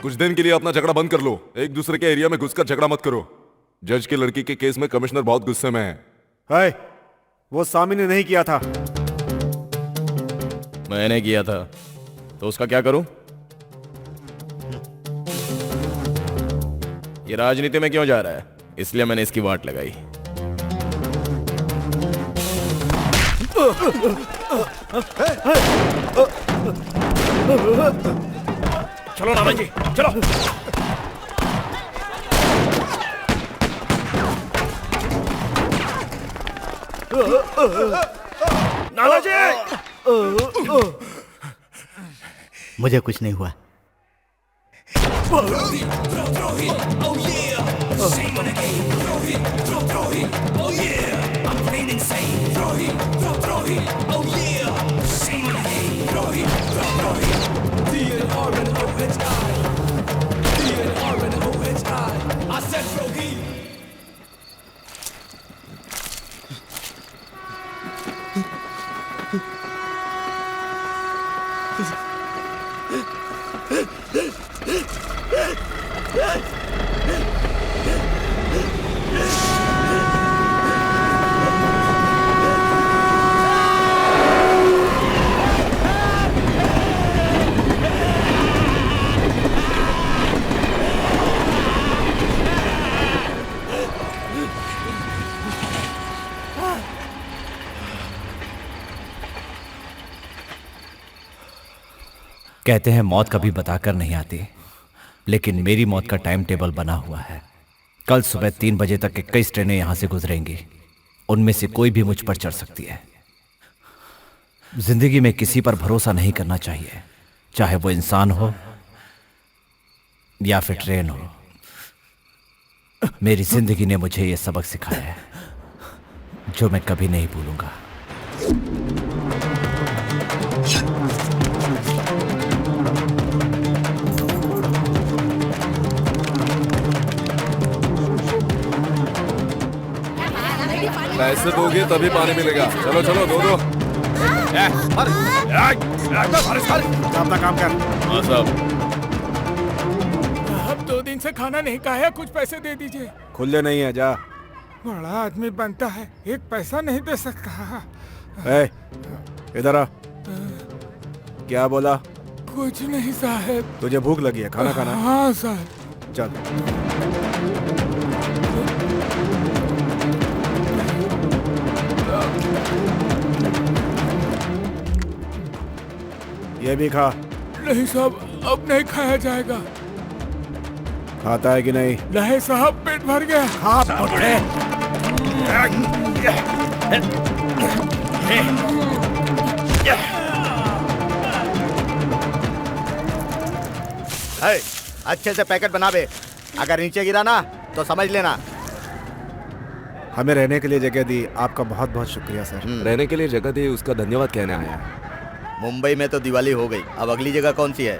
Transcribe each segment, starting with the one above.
कुछ दिन के लिए अपना झगड़ा बंद कर लो। एक दूसरे के एरिया में घुसकर झगड़ा मत करो। जज की लड़की के केस में कमिश्नर बहुत गुस्से में है। है, वो सामी ने नहीं किया था। मैंने किया था, तो उसका क्या करूं? ये राजनीति में क्यों जा रहा है, इसलिए मैंने इसकी वाट लगाई। चलो नारायण जी, चलो। नाना जी, मुझे कुछ नहीं हुआ। कहते हैं मौत कभी बताकर नहीं आती, लेकिन मेरी मौत का टाइम टेबल बना हुआ है। कल सुबह 3 बजे तक 21 ट्रेनें यहां से गुजरेंगी। उनमें से कोई भी मुझ पर चढ़ सकती है। जिंदगी में किसी पर भरोसा नहीं करना चाहिए, चाहे वो इंसान हो या फिर ट्रेन हो। मेरी जिंदगी ने मुझे यह सबक सिखाया है जो मैं कभी नहीं भूलूंगा। पैसे दोगे तभी पानी मिलेगा। चलो चलो, दो दो। अपना काम कर। हाँ साहब। अब 2 दिन से खाना नहीं खाया, कुछ पैसे दे दीजिए। खुले नहीं है, जा। बड़ा आदमी बनता है, एक पैसा नहीं दे सकता। ए, इधर आ। क्या बोला? कुछ नहीं साहब। तुझे भूख लगी है, खाना खाना? हाँ साहब। चल। ये भी खा। नहीं साहब, अब नहीं खाया जाएगा। खाता है कि नहीं? नहीं साहब, पेट भर गया। खा पकड़े। अच्छे से पैकेट बना बे। अगर नीचे गिरा ना तो समझ लेना। हमें रहने के लिए जगह दी, आपका बहुत बहुत शुक्रिया सर। रहने के लिए जगह दी, उसका धन्यवाद कहने आया है। मुंबई में तो दिवाली हो गई, अब अगली जगह कौन सी है?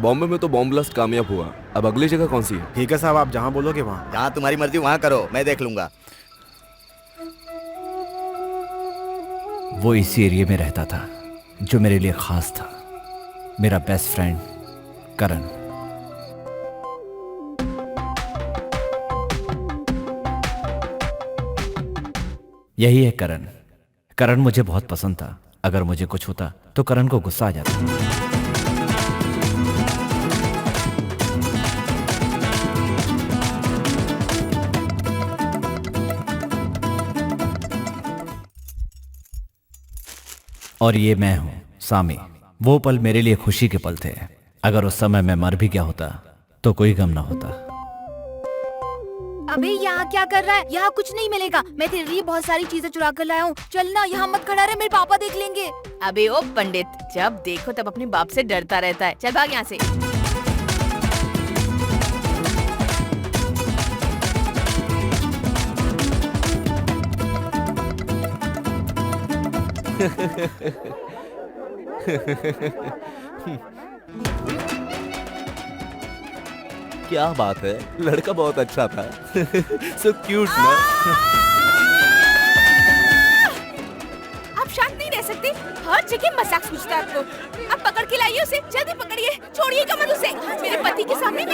बॉम्बे में तो बॉम्ब ब्लास्ट कामयाब हुआ, अब अगली जगह कौन सी है? ठीक है साहब, आप जहाँ बोलोगे वहाँ। जहाँ तुम्हारी मर्जी वहाँ करो, मैं देख लूंगा। वो इसी एरिया में रहता था जो मेरे लिए खास था, मेरा बेस्ट फ्रेंड करण। यही है करण। करण मुझे बहुत पसंद था। अगर मुझे कुछ होता तो करण को गुस्सा आ जाता। और ये मैं हूं, सामी। वो पल मेरे लिए खुशी के पल थे। अगर उस समय मैं मर भी गया होता तो कोई गम ना होता। अबे यहाँ क्या कर रहा है? यहाँ कुछ नहीं मिलेगा। मैं तेरे लिए बहुत सारी चीजें चुरा कर लाया हूँ। चल ना, यहाँ मत खड़ा रहे, मेरे पापा देख लेंगे। अबे ओ पंडित, जब देखो तब अपने बाप से डरता रहता है। चल भाग यहाँ से। क्या बात है, लड़का बहुत अच्छा था। सो क्यूट ना। आप शांत नहीं रह सकते, हर जगह मजाक सूझता है आपको। अब पकड़ के लाइए उसे, जल्दी पकड़िए, छोड़िएगा मत उसे। मेरे पति के सामने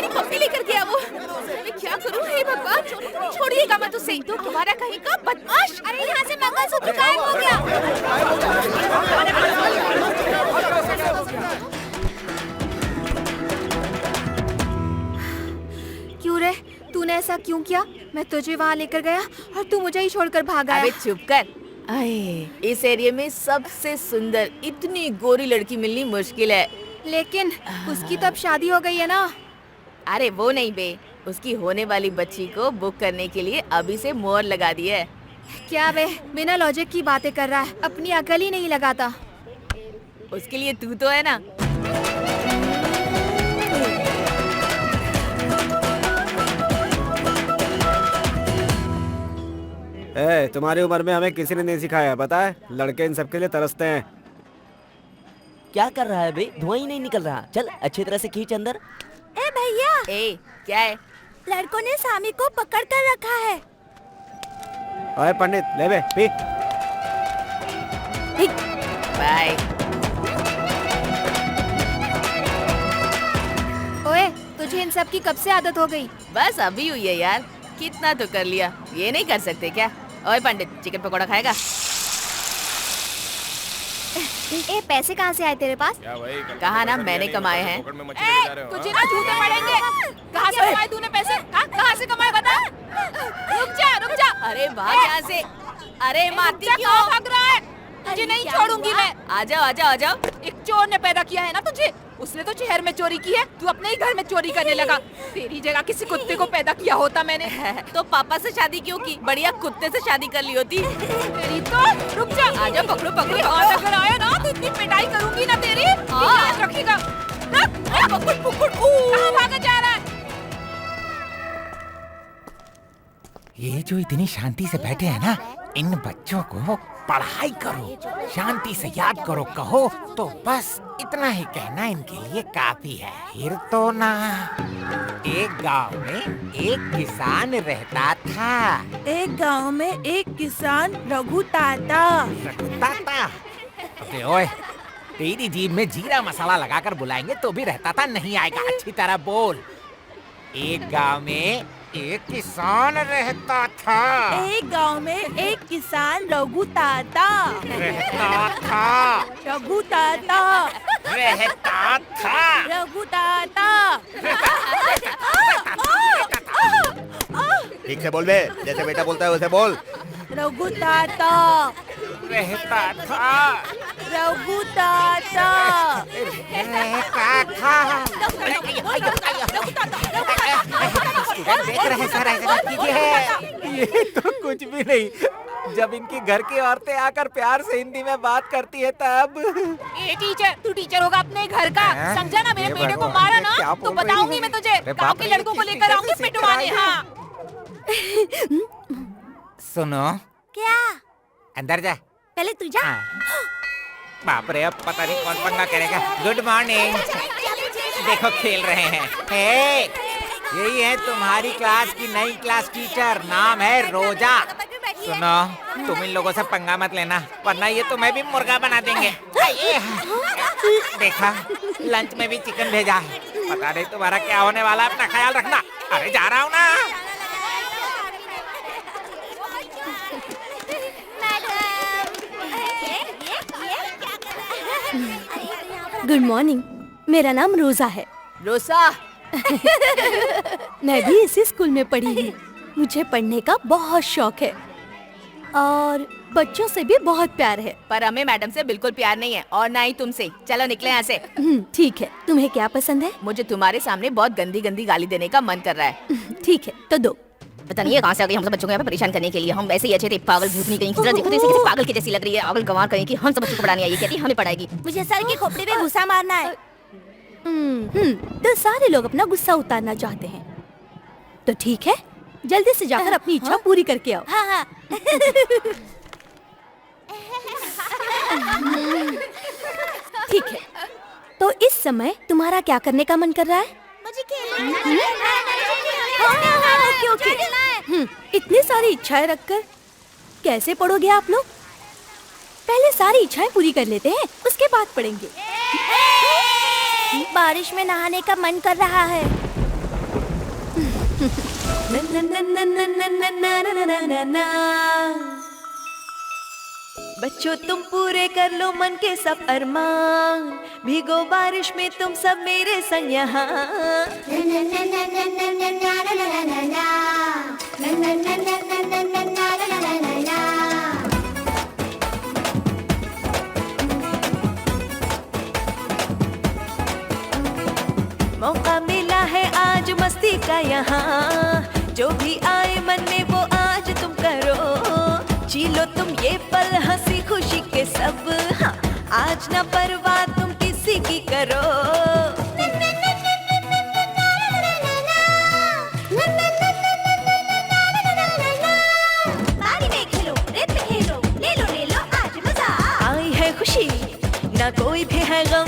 कहीं का बदमाश। अरे यहाँ से मंगलसूत्र गायब हो गया। क्यों रे, तूने ऐसा क्यों किया? मैं तुझे वहाँ लेकर गया और तू मुझे ही छोड़कर भाग अबे आया। चुप कर। आए, इस एरिया में सबसे सुंदर इतनी गोरी लड़की मिलनी मुश्किल है। लेकिन उसकी तो अब शादी हो गई है ना। अरे वो नहीं बे, उसकी होने वाली बच्ची को बुक करने के लिए अभी से मोहर लगा दी है। क्या बे, बिना लॉजिक की बातें कर रहा है, अपनी अकल ही नहीं लगाता। उसके लिए तू तो है ना। तुम्हारी उम्र में हमें किसी ने नहीं सिखाया, पता है? लड़के इन सबके लिए तरसते हैं। क्या कर रहा है बे? धुआं ही नहीं निकल रहा। चल अच्छी तरह से खींच अंदर। ए भैया, ए क्या है? लड़कों ने सामी को पकड़ कर रखा है। ओए पंडित, ले बे पी। बाय। ओए, तुझे इन सब की कब से आदत हो गई? बस अभी हुई है यार, कितना तो कर लिया, ये नहीं कर सकते क्या? ओए पंडित, चिकन पकौड़ा खाएगा? ए, पैसे कहाँ से आए तेरे पास? क्या भाई? कहा ना मैंने कमाए हैं। पकड़ में मछली ले जा रहे हो, तुझे हाँ? ना झूठे पड़ेंगे। कहाँ से कमाए तूने पैसे? हाँ, कहाँ से कमाए बता? रुक जा। अरे भाग यहाँ से। अरे मारती क्यों भाग रहा है? तुझे नहीं छोड़ूंगी मैं। आ जाओ। एक चोर ने पैदा किया है ना तुझे, उसने तो शहर में चोरी की है, तू अपने ही घर में चोरी करने लगा। तेरी जगह किसी कुत्ते को पैदा किया होता मैंने। तो पापा से शादी क्यों की? बढ़िया कुत्ते से शादी कर ली होती। तेरी तो रुक जा। आ जाओ, पकड़ो। और अगर आया ना तो इतनी पिटाई करूंगी ना तेरी, याद रखिएगा। कहाँ भागा जा रहा है? ये जो इतनी शांति से बैठे हैं ना, इन बच्चों को पढ़ाई करो, शांति से याद करो कहो, तो बस इतना ही कहना इनके लिए काफी है। फिर तो ना, एक गांव में एक किसान रहता था। एक गांव में एक किसान रघु ताता। अबे ओए, तेरी जीभ में जीरा मसाला लगाकर बुलाएंगे तो भी रहता था नहीं आएगा। अच्छी तरह बोल। एक गांव में एक किसान रहता था। एक गांव में एक किसान रघु ताता रहता था। रघु ताता रहता था। रघु ताता। ठीक से बोल बे, जैसे बेटा बोलता है वैसे बोल। रघु ताता रहता था। रघु ताता रहता था। देख रहे सर, ऐसे मत कीजिए। ये तो कुछ भी नहीं। जब इनकी घर की औरतें आकर प्यार से हिंदी में बात करती है तब। ए टीचर, तू टीचर होगा अपने घर का, समझा ना? मेरे बेटे को मारा ना तो बताऊंगी मैं तुझे। गांव के लड़कों को लेकर आऊंगी पिटवाने। हाँ सुनो, क्या? अंदर जा। पहले तू जा। बाप रे, अब पता नहीं कौन पंगा करेगा। Good morning. देखो खेल रहे हैं। हे, यही है तुम्हारी क्लास की नई क्लास टीचर, नाम है रोजा। सुनो, तुम इन लोगों से पंगा मत लेना, वरना ये तुम्हें भी मुर्गा बना देंगे। देखा, लंच में भी चिकन भेजा है। पता नहीं तुम्हारा क्या होने वाला, अपना ख्याल रखना। अरे जा रहा हूँ ना। गुड मॉर्निंग, मेरा नाम रोजा है। रोसा। मैं भी इसी स्कूल में पढ़ी हूँ। मुझे पढ़ने का बहुत शौक है और बच्चों से भी बहुत प्यार है। पर हमें मैडम से बिल्कुल प्यार नहीं है, और ना ही तुमसे। चलो निकले यहाँ से। ठीक है, तुम्हें क्या पसंद है? मुझे तुम्हारे सामने बहुत गंदी गंदी गाली देने का मन कर रहा है। ठीक है, तो दो। पता नहीं है कहाँ से आ गई हम सब बच्चों को यहाँ पे परेशान करने के लिए। हम वैसे ही अच्छे थे, पागल भूतनी कहीं की तरह देखो तो इसे किसी पागल की जैसी लग रही है। पागल गंवार कहीं की, हम सब बच्चों को पढ़ाने आई, कहती हमें पढ़ाएगी। मुझे सर की खोपड़ी पे घुसा मारना है। तो सारे लोग अपना गुस्सा उतारना चाहते हैं, तो ठीक है, जल्दी से जाकर अपनी इच्छा पूरी करके आओ। हाँ हाँ। ठीक है, तो इस समय तुम्हारा क्या करने का मन कर रहा है? मुझे खेलना है। ओके। इतनी सारी इच्छाएं रखकर कैसे पढ़ोगे आप लोग? पहले सारी इच्छाएं पूरी कर लेते हैं, उसके बाद पढ़ेंगे। बारिश में नहाने का मन कर रहा है। बच्चों तुम पूरे कर लो मन के सब अरमान, भीगो बारिश में तुम सब मेरे संग यहाँ। मौका मिला है आज मस्ती का यहाँ, जो भी आए मन में वो आज तुम करो। जी लो तुम ये पल हंसी खुशी के सब, हाँ आज ना परवाह तुम किसी की करो। पानी में खेलो, रेत में खेलो, ले लो आज मजा। आई है खुशी ना कोई भी है गम,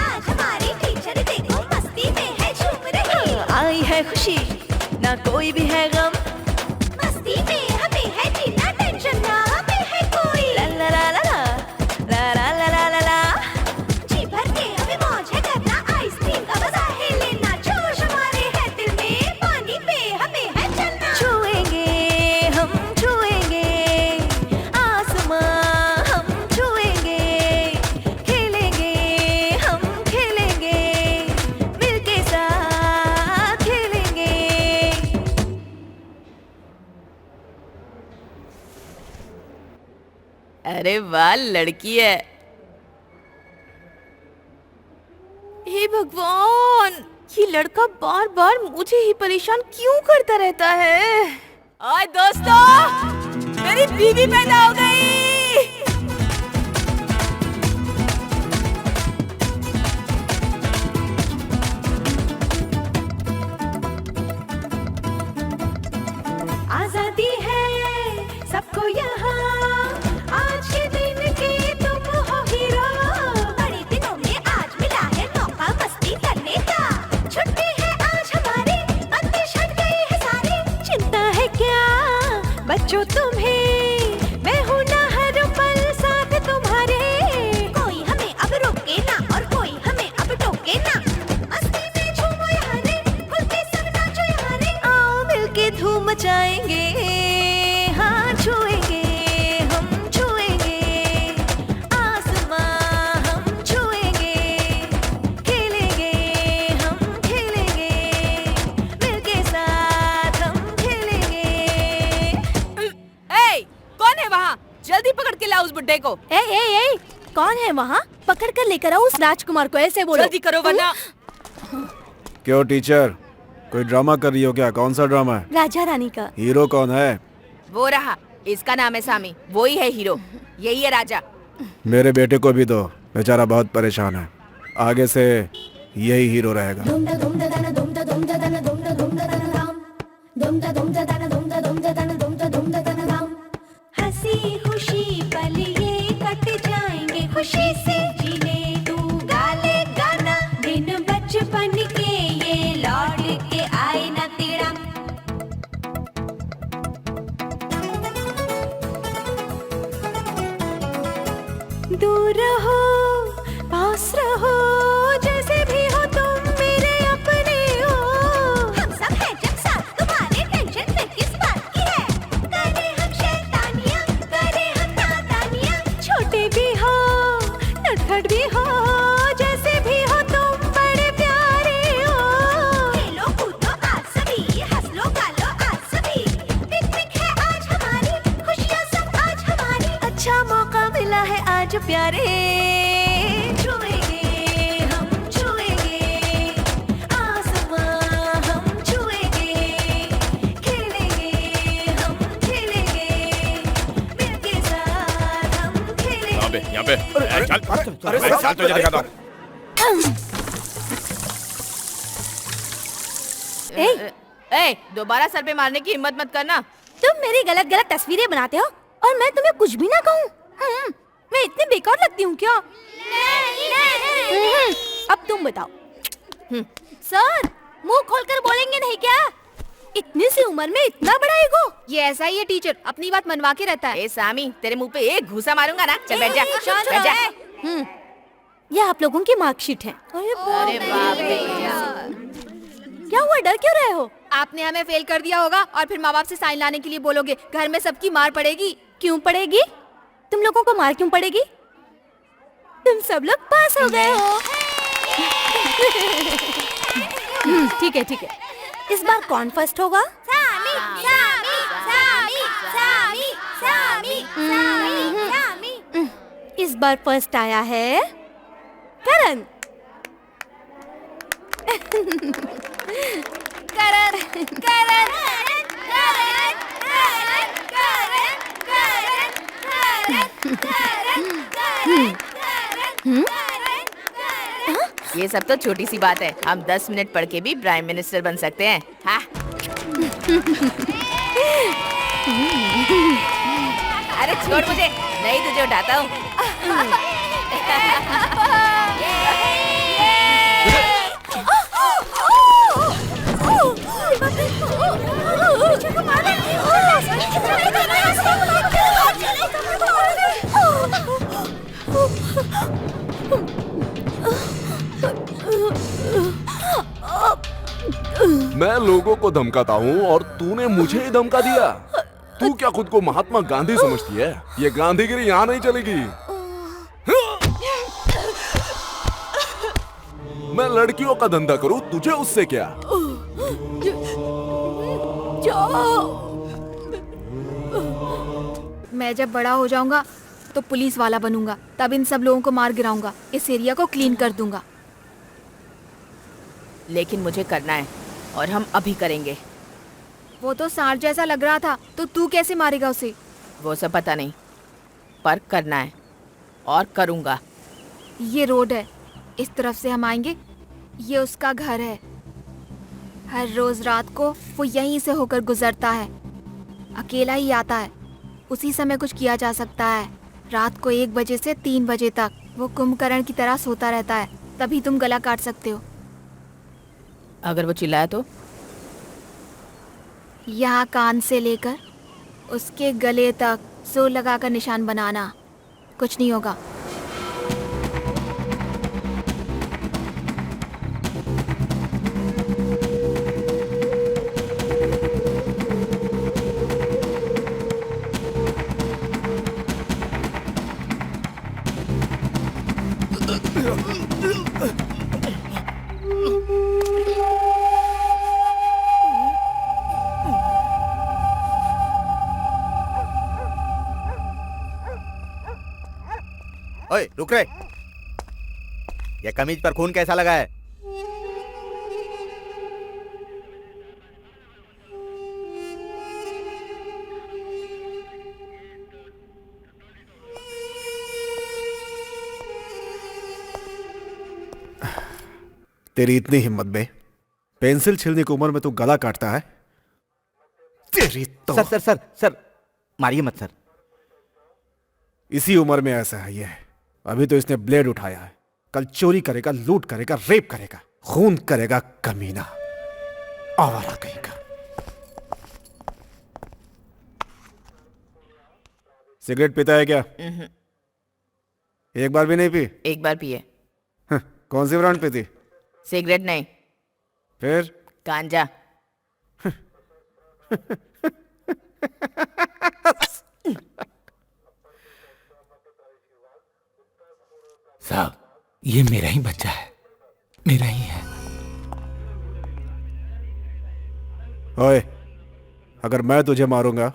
आज हमारी टीचर देखो मस्ती में है झूम रही। आई है खुशी ना कोई भी है गम, मस्ती में हमें है जीना, टेंशन ना हमें है कोई। ला ला ला ला ला ला ला ला ला ला, जी भर के हमें मौज है करना, आइसक्रीम का मजा है लेना, जोश हमारे है दिल में, पानी पे हमें है चलना। छुएंगे हम छुएंगे आसमां, हम छुएंगे, खेलेंगे हम खेलेंगे, मिलके साथ खेलेंगे। अरे वाह लड़की है। हे भगवान, ये लड़का बार बार मुझे ही परेशान क्यों करता रहता है। ओए दोस्तों, मेरी बीवी पैदा हो गई। आजादी है सबको यहाँ, आज के दिन के तुम हो हीरो। बड़े दिनों में आज मिला है मौका मस्ती करने का, छुट्टी है आज हमारी, बंदिश हट गई है सारी। चिंता है क्या बच्चों तुम्हें, मैं हूँ ना हर पल साथ तुम्हारे। कोई हमें अब रोके ना और कोई हमें अब टोके ना, मस्ती में झूमो यहाँ रे, खुल के सब नाचो यहाँ रे। आओ मिलके धूम मचाएंगे, हाँ छुएंगे हम छुएंगे आसमां, हम छुएंगे, खेलेंगे हम खेलेंगे, मिलके साथ हम खेलेंगे। ए, कौन है वहाँ? जल्दी पकड़ के लाओ उस बुड्ढे को। ए, कौन है वहाँ? पकड़ कर लेकर आओ उस राजकुमार को, ऐसे बोलो। जल्दी करो वरना। क्यों टीचर, कोई ड्रामा कर रही हो क्या? कौन सा ड्रामा है? राजा रानी का। हीरो कौन है? वो रहा, इसका नाम है सामी, वो ही है हीरो, यही है राजा। मेरे बेटे को भी दो, बेचारा बहुत परेशान है, आगे से यही हीरो रहेगा। हंसी खुशी पल ये कट जाएंगे, खुशी से जीने तू गाले गाना, दिन बचपन के ये लौट के आए ना तेरा। दूर रहो पास रहो, जैसे भी हो तुम मेरे अपने हो। हम सब हैं जब साथ तुम्हारे, टेंशन फिर किस बात की है। करे हम शैतानियां, करे हम नादानियां, छोटे भी हो नटखट भी हो, जैसे भी हो तुम बड़े प्यारे हो। खेलो कूदो आज सभी, हंस लो गालो आज सभी, पिकनिक है आज हमारी, खुशियाँ सब आज हमारी। अच्छा मौका मिला है आज प्यारे, छुएंगे हम छुएंगे आसमां, हम छुएंगे, खेलेंगे हम खेलेंगे, मिलके साथ हम खेलेंगे। यहाँ पे चल तुझे दिखाता हूँ। ए, दोबारा सर पे मारने की हिम्मत मत करना। तुम मेरी गलत गलत तस्वीरें बनाते हो और मैं तुम्हें कुछ भी ना कहूँ। मैं इतनी बेकार लगती हूँ क्या? अब तुम बताओ। सर, मुंह खोलकर बोलेंगे नहीं क्या? इतनी सी उम्र में इतना बड़ा ईगो। ये ऐसा ही है टीचर, अपनी बात मनवा के रहता है। ए सामी, तेरे मुंह पे एक घूसा मारूंगा ना। चल बैठ जा, बैठ जा। ये आप लोगों की मार्कशीट है। अरे बाप रे। क्या हुआ, डर क्यों रहे हो? आपने हमें फेल कर दिया होगा और फिर माँ बाप से साइन लाने के लिए बोलोगे। घर में सबकी मार पड़ेगी। क्यों पड़ेगी? तुम लोगों को मार क्यों पड़ेगी? तुम सब लोग पास हो गए हो। ठीक है ठीक है। इस बार कौन फर्स्ट होगा? सामी सामी सामी सामी सामी सामी सामी। इस बार फर्स्ट आया है करण। करण करण करण करण ये सब तो छोटी सी बात है। हम 10 मिनट पढ़ के भी प्राइम मिनिस्टर बन सकते हैं। हाँ? अरे छोड़ मुझे, नहीं तुझे उठाता हूँ। मैं लोगों को धमकाता हूँ और तूने मुझे ही धमका दिया। तू क्या खुद को महात्मा गांधी समझती है? ये गांधीगिरी यहाँ नहीं चलेगी। मैं लड़कियों का धंधा करूँ, तुझे उससे क्या? मैं जब बड़ा हो जाऊंगा तो पुलिस वाला बनूंगा। तब इन सब लोगों को मार गिराऊंगा। इस एरिया को क्लीन कर दूंगा। लेकिन मुझे करना है और हम अभी करेंगे। वो तो सांड जैसा लग रहा था, तो तू कैसे मारेगा उसे? वो सब पता नहीं, पर करना है और करूंगा। ये रोड है, इस तरफ से हम आएंगे। ये उसका घर है। हर रोज रात को वो यहीं से होकर गुजरता है। अकेला ही आता है। उसी समय कुछ किया जा सकता है। रात को 1 बजे से 3 बजे तक वो कुंभकर्ण की तरह सोता रहता है। तभी तुम गला काट सकते हो। अगर वो चिल्लाया तो? यहाँ कान से लेकर उसके गले तक जोर लगाकर निशान बनाना। कुछ नहीं होगा। ओए रुक रे। ये कमीज पर खून कैसा लगा है? तेरी इतनी हिम्मत बे, पेंसिल छीलने की उम्र में तू गला काटता है? तेरी तो सर सर सर सर मारिए मत सर। इसी उम्र में ऐसा है ये। अभी तो इसने ब्लेड उठाया है, कल चोरी करेगा, लूट करेगा, रेप करेगा, खून करेगा, कमीना, आवारा कहेगा। सिगरेट पीता है क्या? एक बार भी नहीं पी? एक बार पिए। कौन सी ब्रांड पीती? सिगरेट नहीं, फिर? गांजा। साहब, ये मेरा ही बच्चा है, मेरा ही है। ओए, अगर मैं तुझे मारूंगा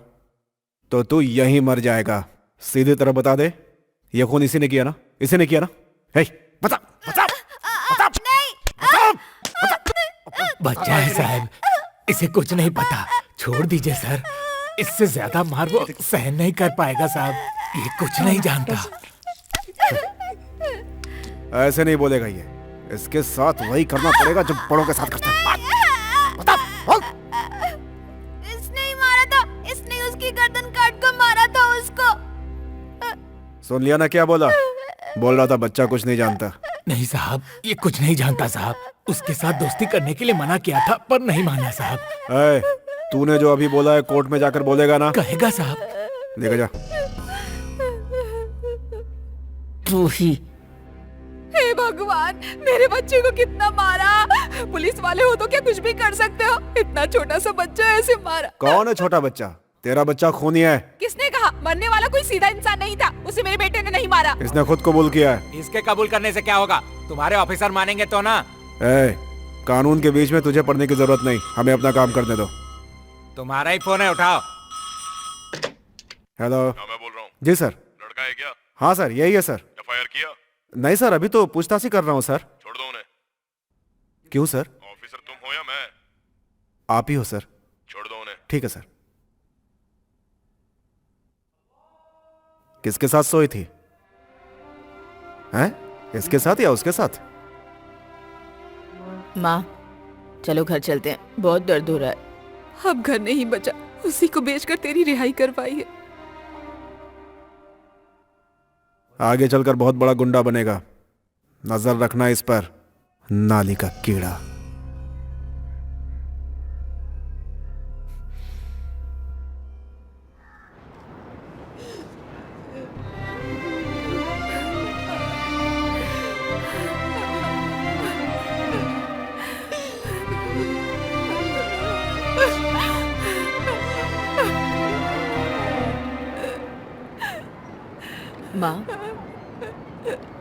तो तू यहीं मर जाएगा। सीधी तरह बता दे, ये खून इसी ने किया ना? इसी ने किया ना? हे, बता बता बता बता, बता। बच्चा है साहब, इसे कुछ नहीं पता। छोड़ दीजिए सर, इससे ज्यादा मार वो सहन नहीं कर पाएगा साहब। ये कुछ नहीं जानता। ऐसे नहीं बोलेगा ये। इसके साथ वही करना पड़ेगा जो बड़ों के साथ करता है। बता, बोल। इसने ही मारा था। इसने उसकी गर्दन काट कर मारा था उसको। सुन लिया ना क्या बोला? बोल रहा था बच्चा कुछ नहीं जानता। नहीं साहब, ये कुछ नहीं जानता साहब। उसके साथ दोस्ती करने के लिए मना किया था, पर नहीं माना साहब। ऐ, तूने जो अभी बोला है कोर्ट में जाकर बोलेगा ना? कहेगा साहब। देखा जा। तू ही हे भगवान, मेरे बच्चे को कितना मारा। पुलिस वाले हो तो क्या कुछ भी कर सकते हो? इतना छोटा सा बच्चा ऐसे मारा। कौन है छोटा बच्चा? तेरा बच्चा खूनी है। किसने कहा? मरने वाला कोई सीधा इंसान नहीं था, उसे मेरे बेटे ने नहीं मारा। इसने खुद कबूल किया है। इसके कबूल करने से क्या होगा? तुम्हारे ऑफिसर मानेंगे तो ना। कानून के बीच में तुझे पढ़ने की जरूरत नहीं, हमें अपना काम करने दो। तुम्हारा ही फोन है, उठाओ। हेलो। मैं बोल रहा हूँ। जी सर। लड़का है क्या? हाँ सर, यही है सर। एफआईआर किया? नहीं सर, अभी तो पूछताछ ही कर रहा हूँ सर। छोड़ दो उन्हें। क्यों सर? ऑफिसर तुम हो या मैं? आप ही हो सर। छोड़ दो उन्हें। ठीक है सर। किसके साथ सोई थी? हैं? इसके साथ या उसके साथ? माँ, चलो घर चलते हैं, बहुत दर्द हो रहा है। अब घर नहीं बचा, उसी को बेचकर तेरी रिहाई करवाई है। आगे चलकर बहुत बड़ा गुंडा बनेगा, नजर रखना इस पर, नाली का कीड़ा।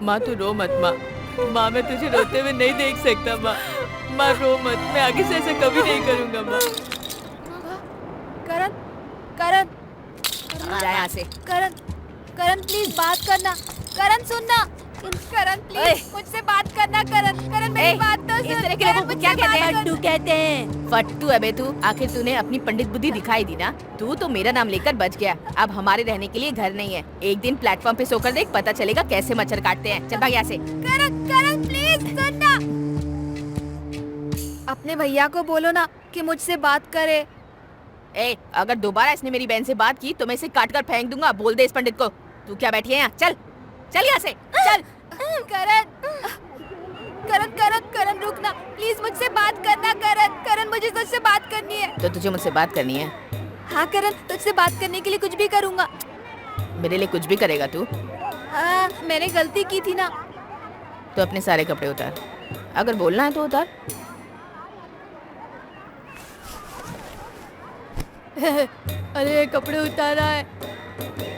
माँ तू रो मत माँ। माँ मैं तुझे रोते हुए नहीं देख सकता माँ। माँ रो मत, मैं आगे से ऐसा कभी नहीं करूँगा माँ। करण, करण, जा यहाँ से। करण, करण प्लीज बात करना। करण सुनना। करण प्लीज मुझसे बात करना। करण, करण मेरी बात तो सुन। इस तरह के लोगों को क्या कहते हैं? फट्टू कहते हैं। फट्टू है बे तू। आखिर तूने अपनी पंडित बुद्धि दिखाई दी ना। तू तो मेरा नाम लेकर बच गया। अब हमारे रहने के लिए घर नहीं है। एक दिन प्लेटफॉर्म पे सोकर देख, पता चलेगा कैसे मच्छर काटते हैं। चल भाग यहाँ से। करण, करण प्लीज सुनना। अपने भैया को बोलो ना कि मुझसे बात करे। अगर दोबारा इसने मेरी बहन से बात की तो मैं इसे काट कर फेंक दूंगा। बोल दे इस पंडित को। तू क्या बैठी है यहाँ? चल चल यहाँ से, चल। करण, करण, करण, करण रुकना प्लीज, मुझसे बात करना। करण, करण मुझे तुझसे बात करनी है। तो तुझे मुझसे बात करनी है? हाँ करण, तुझसे बात करने के लिए कुछ भी करूँगा। मेरे लिए कुछ भी करेगा तू? हाँ, मैंने गलती की थी ना। तो अपने सारे कपड़े उतार। अगर बोलना है तो उतार। अरे कपड़े उतारा है।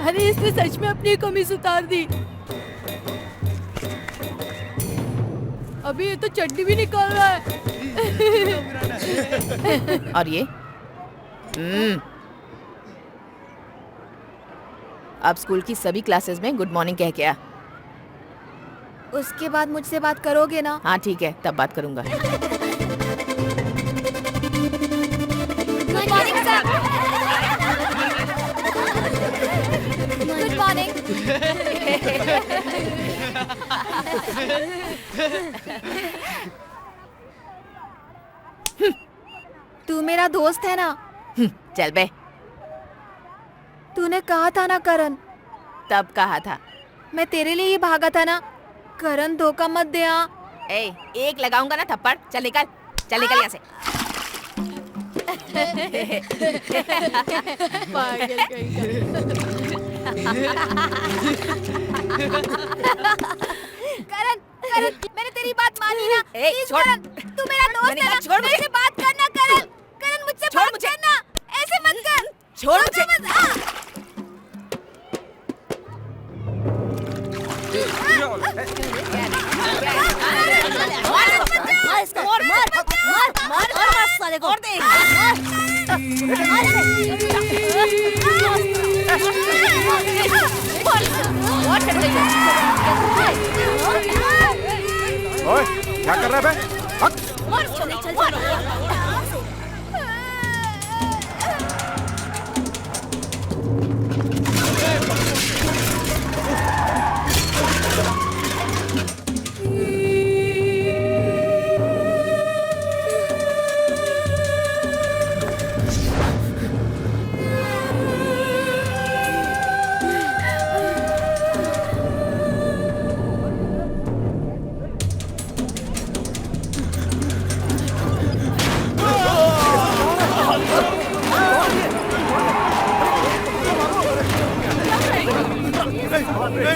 अरे इसने सच में अपनी कमीज उतार दी। अभी ये तो चड्डी भी निकाल रहा है। और ये अब स्कूल की सभी क्लासेस में गुड मॉर्निंग कह के आ। उसके बाद मुझसे बात करोगे ना? हाँ ठीक है, तब बात करूंगा। Good morning sir. Good morning. तू मेरा दोस्त है ना? चल बे। तूने कहा था ना करण। तब कहा था। मैं तेरे लिए ही भागा था ना। करण धोखा मत दे। एक लगाऊंगा ना थप्पड़। चल निकल, चल निकल यहाँ से। पागल कहीं करण, करण मैंने तेरी बात मानी ना। प्लीज करण, तू मेरा दोस्त है ना। छोड़ मुझे। मुझसे बात करना करण। करण मुझसे बात करना। ऐसे मत कर। छोड़ मुझे। ओए, क्या कर रहा है बे? हट।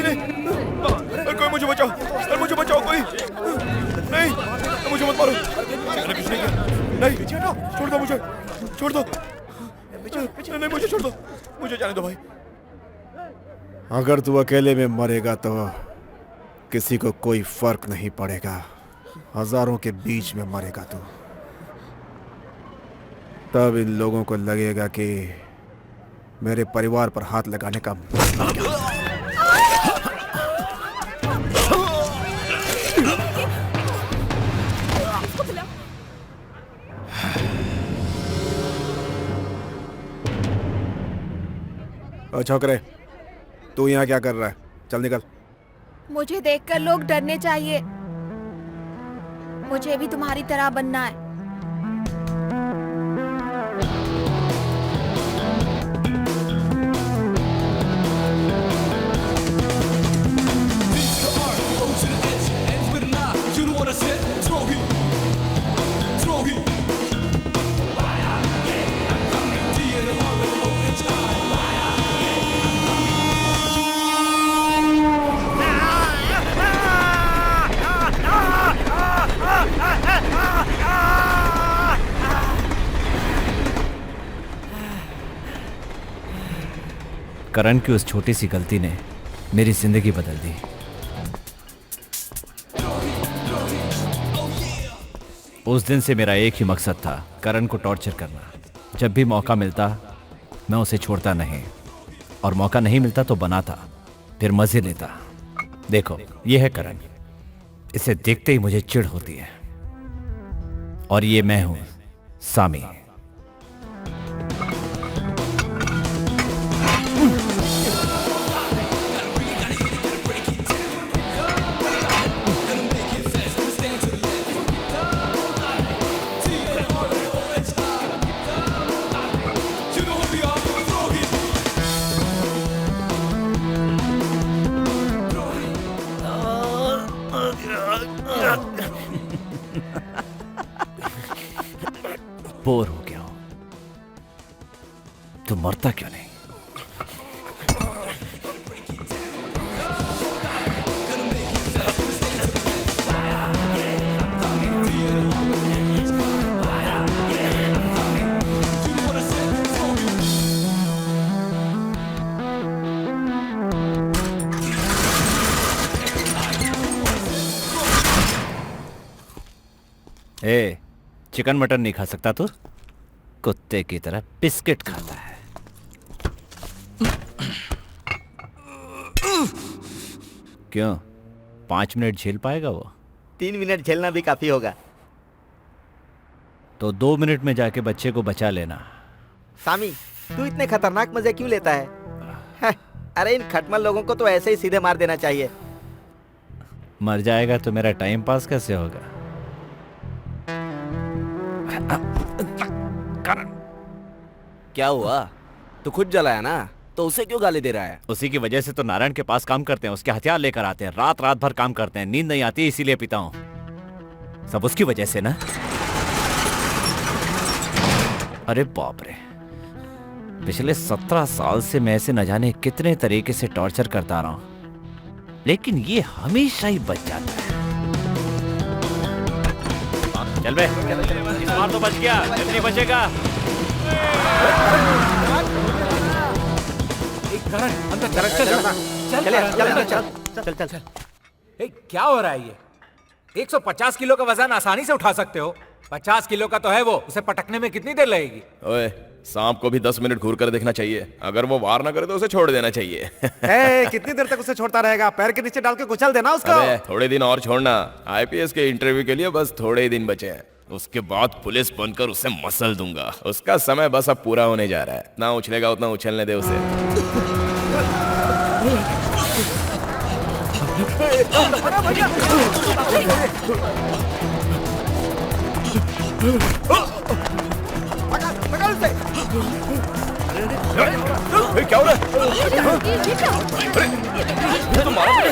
नहीं, कोई मुझे बचाओ, मुझे बचाओ कोई। मारो। मैंने कुछ नहीं किया। नहीं पीछे हटो, छोड़ दो मुझे, छोड़ दो। नहीं मुझे छोड़ दो, मुझे जाने दो भाई। अगर तू अकेले में मरेगा तो किसी को कोई फर्क नहीं पड़ेगा। हजारों के बीच में मरेगा तू, तब इन लोगों को लगेगा कि मेरे परिवार पर हाथ लगाने का छोकरे, तू यहाँ क्या कर रहा है? चल निकल। मुझे देखकर लोग डरने चाहिए। मुझे भी तुम्हारी तरह बनना है। करण की उस छोटी सी गलती ने मेरी जिंदगी बदल दी। उस दिन से मेरा एक ही मकसद था, करण को टॉर्चर करना। जब भी मौका मिलता मैं उसे छोड़ता नहीं, और मौका नहीं मिलता तो बनाता, फिर मजे लेता। देखो ये है करण, इसे देखते ही मुझे चिढ़ होती है। और ये मैं हूं, सामी। बोर हो गया हूं। तू मरता क्यों नहीं? ए, चिकन मटन नहीं खा सकता तू? कुत्ते की तरह बिस्किट खाता है। क्यों, 5 मिनट झेल पाएगा वो? 3 मिनट झेलना भी काफी होगा। तो 2 मिनट में जाके बच्चे को बचा लेना। सामी, तू इतने खतरनाक मजे क्यों लेता है? अरे इन खटमल लोगों को तो ऐसे ही सीधे मार देना चाहिए। मर जाएगा तो मेरा टाइम पास कैसे होगा? करण, क्या हुआ? तू खुद जलाया ना, तो उसे क्यों गाली दे रहा है? उसी की वजह से तो नारायण के पास काम करते हैं, उसके हथियार लेकर आते हैं, रात रात भर काम करते हैं, नींद नहीं आती इसीलिए पीता हूं। सब उसकी वजह से ना। अरे बाप रे, पिछले 17 साल से मैं इसे न जाने कितने तरीके से टॉर्चर करता रहा हूं, लेकिन ये हमेशा ही बच जाता है। चल बे, इस बार तो बच गया, जल्दी बचेगा। करण, अंदर चल, चल चल चल। क्या हो रहा है ये? 150 किलो का वजन आसानी से उठा सकते हो, 50 किलो का तो है वो, उसे पटकने में कितनी देर लगेगी? ओए, सांप को भी 10 मिनट घूर कर देखना चाहिए, अगर वो वार ना करे तो उसे छोड़ देना चाहिए। कितनी देर तक उसे छोड़ता रहेगा? पैर के नीचे डाल के कुचल देना उसको। अबे, थोड़े दिन और छोड़ना, आईपीएस के इंटरव्यू के लिए बस थोड़े ही दिन बचे हैं, उसके बाद पुलिस बनकर उसे मसल दूंगा। उसका समय बस अब पूरा होने जा रहा है, ना उछलेगा उतना उछलने दे उसे। क्या हो रहा है? तुम मारो मुझे।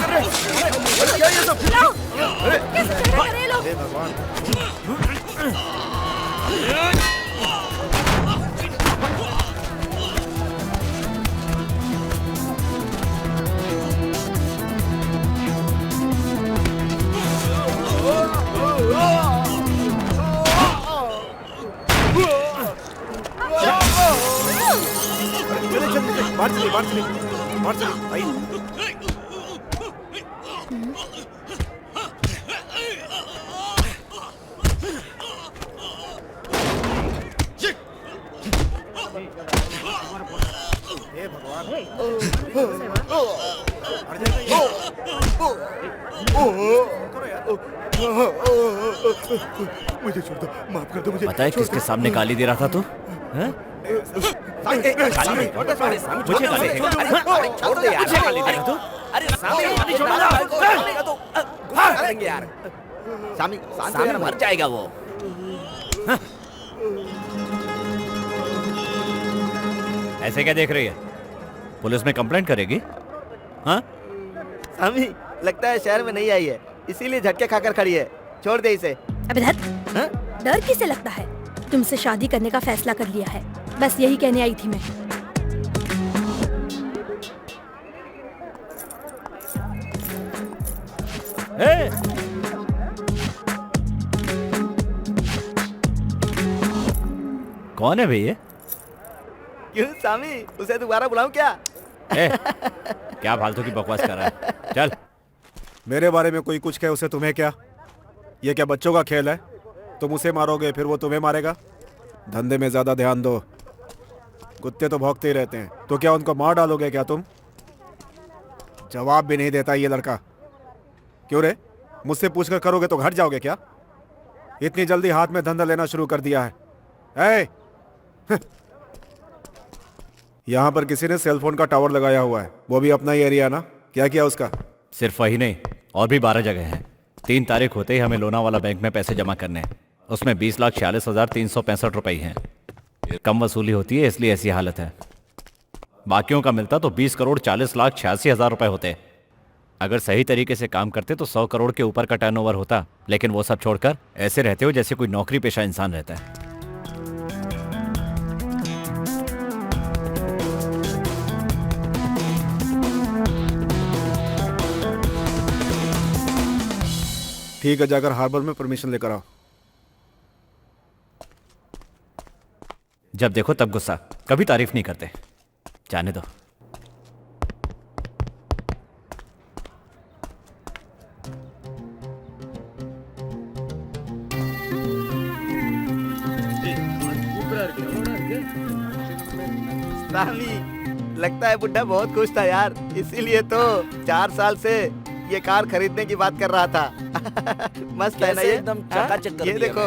अरे क्या ये सब? बाहर चलिए, बाहर चलिए, बाहर चलिए, आइए। हे भगवान, मुझे छोड़ दो, माफ कर दो मुझे। पता है किसके सामने गाली दे रहा था तू? हैं? गाली दे मुझे गाली दे छोड़ दे यार, गाली दे रहा तू? अरे सामने गाली छोड़ दो करेंगे यार। सामने मर जाएगा वो। ऐसे क्या देख रही है? पुलिस में कंप्लेंट करेगी? हाँ? सामी लगता है शहर में नहीं आई है, इसीलिए झटके खाकर खड़ी है। छोड़ दे इसे। अबे धत, डर किसे लगता है? तुमसे शादी करने का फैसला कर लिया है, बस यही कहने आई थी मैं। कौन है भैया? क्यों सामी, उसे दोबारा बुलाऊं क्या? क्या फालतू की बकवास कर रहा है? चल। मेरे बारे में कोई कुछ कहे उसे तुम्हें क्या? ये क्या बच्चों का खेल है? तुम उसे मारोगे फिर वो तुम्हें मारेगा? धंधे में ज्यादा ध्यान दो। कुत्ते तो भौंकते ही रहते हैं, तो क्या उनको मार डालोगे क्या तुम? जवाब भी नहीं देता ये लड़का। क्यों रे, मुझसे पूछकर करोगे तो घट जाओगे क्या? इतनी जल्दी हाथ में धंधा लेना शुरू कर दिया है। यहाँ पर किसी ने सेलफोन का टावर लगाया हुआ है, वो भी अपना ही एरिया ना? क्या किया उसका? सिर्फ वही नहीं, और भी 12 जगह हैं। 3 तारीख होते ही हमें लोनावाला बैंक में पैसे जमा करने हैं। उसमें 20,46,365 रुपए हैं। कम वसूली होती है इसलिए ऐसी हालत है। बाकियों का मिलता तो 20,40,86,000 रुपए होते। अगर सही तरीके से काम करते तो 100 करोड़ के ऊपर का टर्नओवर होता, लेकिन वो सब छोड़कर ऐसे रहते हो जैसे कोई नौकरी पेशा इंसान रहता है। ठीक है, जाकर हार्बर में परमिशन लेकर आओ। जब देखो तब गुस्सा, कभी तारीफ नहीं करते। जाने दो। सामी लगता है बुड्ढा बहुत खुश था यार, इसीलिए तो 4 साल से ये कार खरीदने की बात कर रहा था। मस्त है ना ये? एकदम चकाचक कर ये दिया देखो।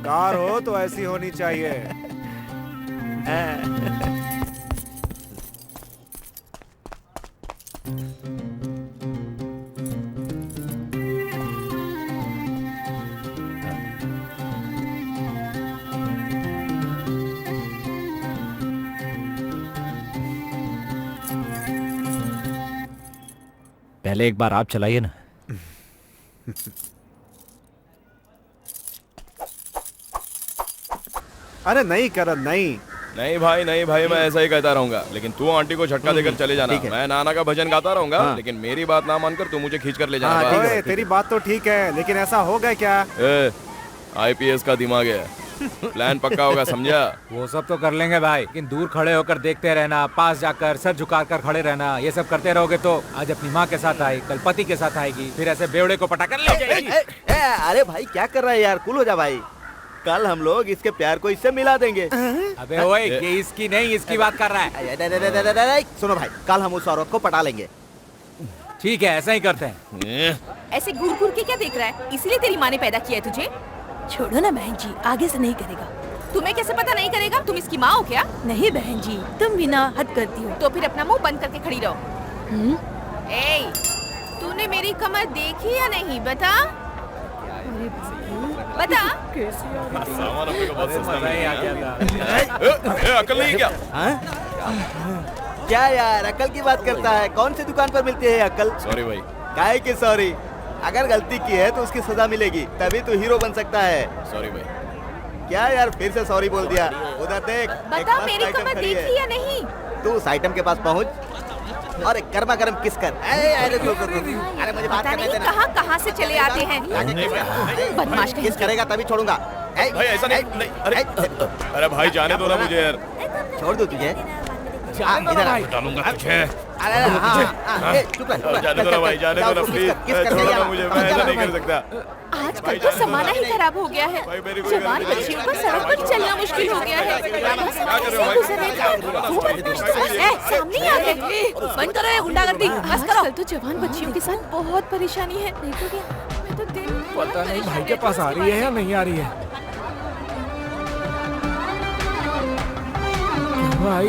कार हो तो ऐसी होनी चाहिए। पहले एक बार आप चलाइए ना। अरे नहीं करण, नहीं नहीं भाई, नहीं भाई, मैं ऐसा ही कहता रहूंगा, लेकिन तू आंटी को झटका देकर चले जाना। मैं नाना का भजन गाता रहूंगा, लेकिन मेरी बात ना मानकर तू मुझे खींच कर ले जाना। ओए, तेरी बात तो ठीक है, लेकिन ऐसा होगा क्या? IPS का दिमाग है, प्लान पक्का होगा, समझा? वो सब तो कर लेंगे भाई, लेकिन दूर खड़े होकर देखते रहना, पास जाकर सर झुकाकर खड़े रहना, ये सब करते रहोगे तो आज अपनी माँ के साथ आई, कल पति के साथ आएगी, फिर ऐसे बेवड़े को पटाकर ले जाएगी। अरे भाई क्या कर रहा है यार, कूल हो जा भाई। कल हम लोग इसके प्यार को इससे मिला देंगे। अबे ओए, ये इसकी नहीं, इसकी बात कर रहा है। सुनो भाई, कल हम उस औरत को पटा लेंगे। ठीक है, ऐसा ही करते हैं। ऐसे घूर घूर के क्या देख रहा है? इसीलिए तेरी माँ ने पैदा किया है तुझे। छोड़ो ना बहन जी, आगे से नहीं करेगा। तुम्हें कैसे पता नहीं करेगा? तुम इसकी माँ हो क्या? नहीं बहन जी, तुम भी ना हद करती हो। तो फिर अपना मुंह बंद करके खड़ी रहो। ए, तूने मेरी कमर देखी या नहीं? बता बता। अकल नहीं क्या? क्या यार अकल की बात करता है? कौन सी दुकान पर मिलती है अकल? सॉरी भाई। काहे की सॉरी? अगर गलती की है तो उसकी सजा मिलेगी, तभी तो हीरो बन सकता है। सॉरी भाई। क्या यार फिर से सॉरी बोल दिया? उधर देख, बता मेरी कमर देखी या नहीं? तू उस आइटम के पास पहुंच और एक गर्मा गर्म किस कर। अरे मुझे बात करने देना। कहाँ से चले आते हैं बदमाश। किस करेगा तभी छोड़ूंगा। भाई ऐसा नहीं, अरे भाई जाने दो ना मुझे यार। छोड़ दूं तुझे? इधर आ। डालूंगा तुझे। अरे चुप रह। जाने दो ना भाई, जाने दो ना प्लीज, छोड़ो ना मुझे, मैं ऐसा नहीं कर सकता। आजकल तो जमाना ही खराब हो गया है। जवान बच्चियों को सड़क पर चलना मुश्किल हो गया है। सामने ही आ गए। बंद करो ये गुंडागर्दी, बस करो। आजकल तो जवान बच्चियों के साथ बहुत परेशानी है। नहीं तो क्या, मैं तो दिन पता नहीं भाई के पास आ रही है या नहीं आ रही है। भाई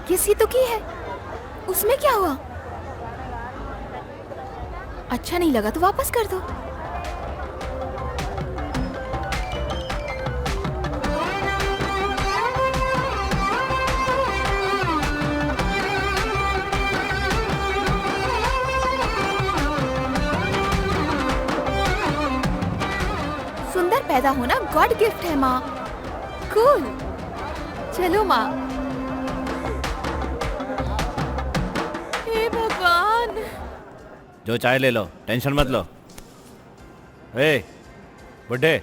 किसी तो की है, उसमें क्या हुआ? अच्छा नहीं लगा तो वापस कर दो। सुंदर पैदा होना गॉड गिफ्ट है माँ। कूल। चलो माँ। हे भगवान। जो चाय ले लो, टेंशन मत लो। ए बुड्ढे,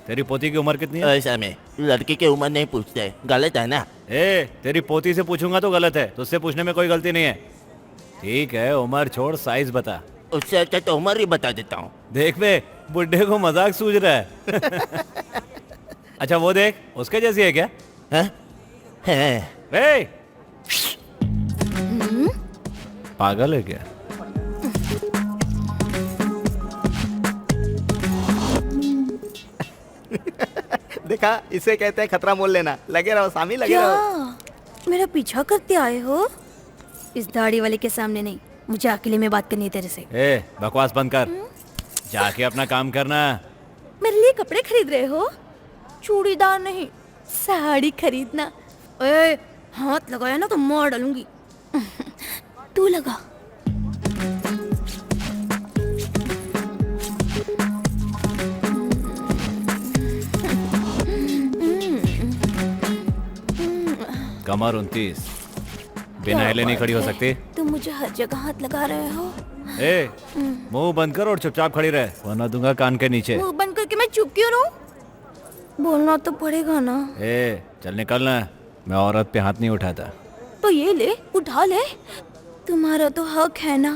तेरी पोती की उम्र कितनी है? ऐसा में लड़की की उम्र नहीं पूछते, गलत है ना? ए तेरी पोती से पूछूंगा तो गलत है, तुझसे पूछने में कोई गलती नहीं है। ठीक है, उम्र छोड़, साइज बता। उससे अच्छा तो उम्र ही बता देता हूँ। देख बे, बुड्ढे को मजाक सूझ रहा है। अच्छा वो देख, उसके जैसी है क्या? है। पागल है क्या? देखा, इसे कहते हैं खतरा मोल लेना। लगे रहो सामी, लगे रहो। क्या मेरा पीछा करते आए हो? इस दाढ़ी वाले के सामने नहीं, मुझे अकेले में बात करनी है तेरे से। ए बकवास बंद कर, जाके अपना काम करना। मेरे लिए कपड़े खरीद रहे हो? चूड़ीदार नहीं, साड़ी खरीदना। ए, हाथ लगाया ना तो मार डालूंगी। तू लगा। कमर 29, बिना हिले नहीं खड़ी हो सकती। तुम मुझे हर जगह हाथ लगा रहे हो। ए मुंह बंद कर और चुपचाप खड़ी रहे, वरना दूंगा कान के नीचे। मुंह बंद करके मैं चुप क्यों रहूं? बोलना तो पड़ेगा ना। ए चल निकलना, मैं औरत पे हाथ नहीं उठाता। तो ये ले, उठा ले। तुम्हारा तो हक है ना,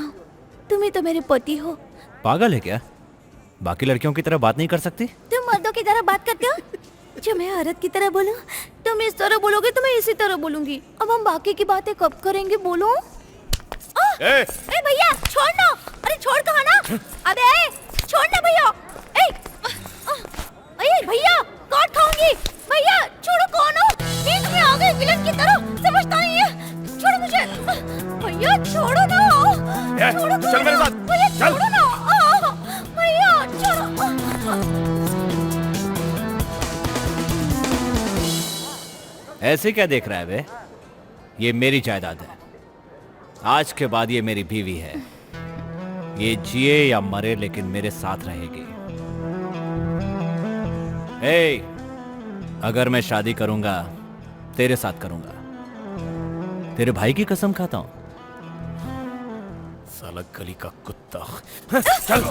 तुम ही तो मेरे पति हो। पागल है क्या? बाकी लड़कियों की तरह बात नहीं कर सकती? तुम मर्दों की तरह बात करते हो। जब मैं औरत की तरह बोलूं, तुम इस तरह बोलोगे तो मैं इसी तरह बोलूंगी। अब हम बाकी की बातें कब करेंगे, बोलो? ए भैया छोड़ ना। अरे छोड़ कहाँ ना? अबे छोड़ ना भैया। ए भैया काट खाऊंगी। भैया छोड़ो, कौन हो? नींद में आ गए विलन की तरह, समझता नहीं है। छोड़ो मुझे भैया, छोड़ो ना। छोड़ो, चल मेरे साथ, भैया चल। छोड़ो ना। भैया छोड़ो। ऐसे क्या देख रहा है बे? ये मेरी जायदाद है, आज के बाद ये मेरी बीवी है। ये जिए या मरे लेकिन मेरे साथ रहेगी। ए, अगर मैं शादी करूंगा तेरे साथ करूंगा, तेरे भाई की कसम खाता हूं। साला गली का कुत्ता। चल।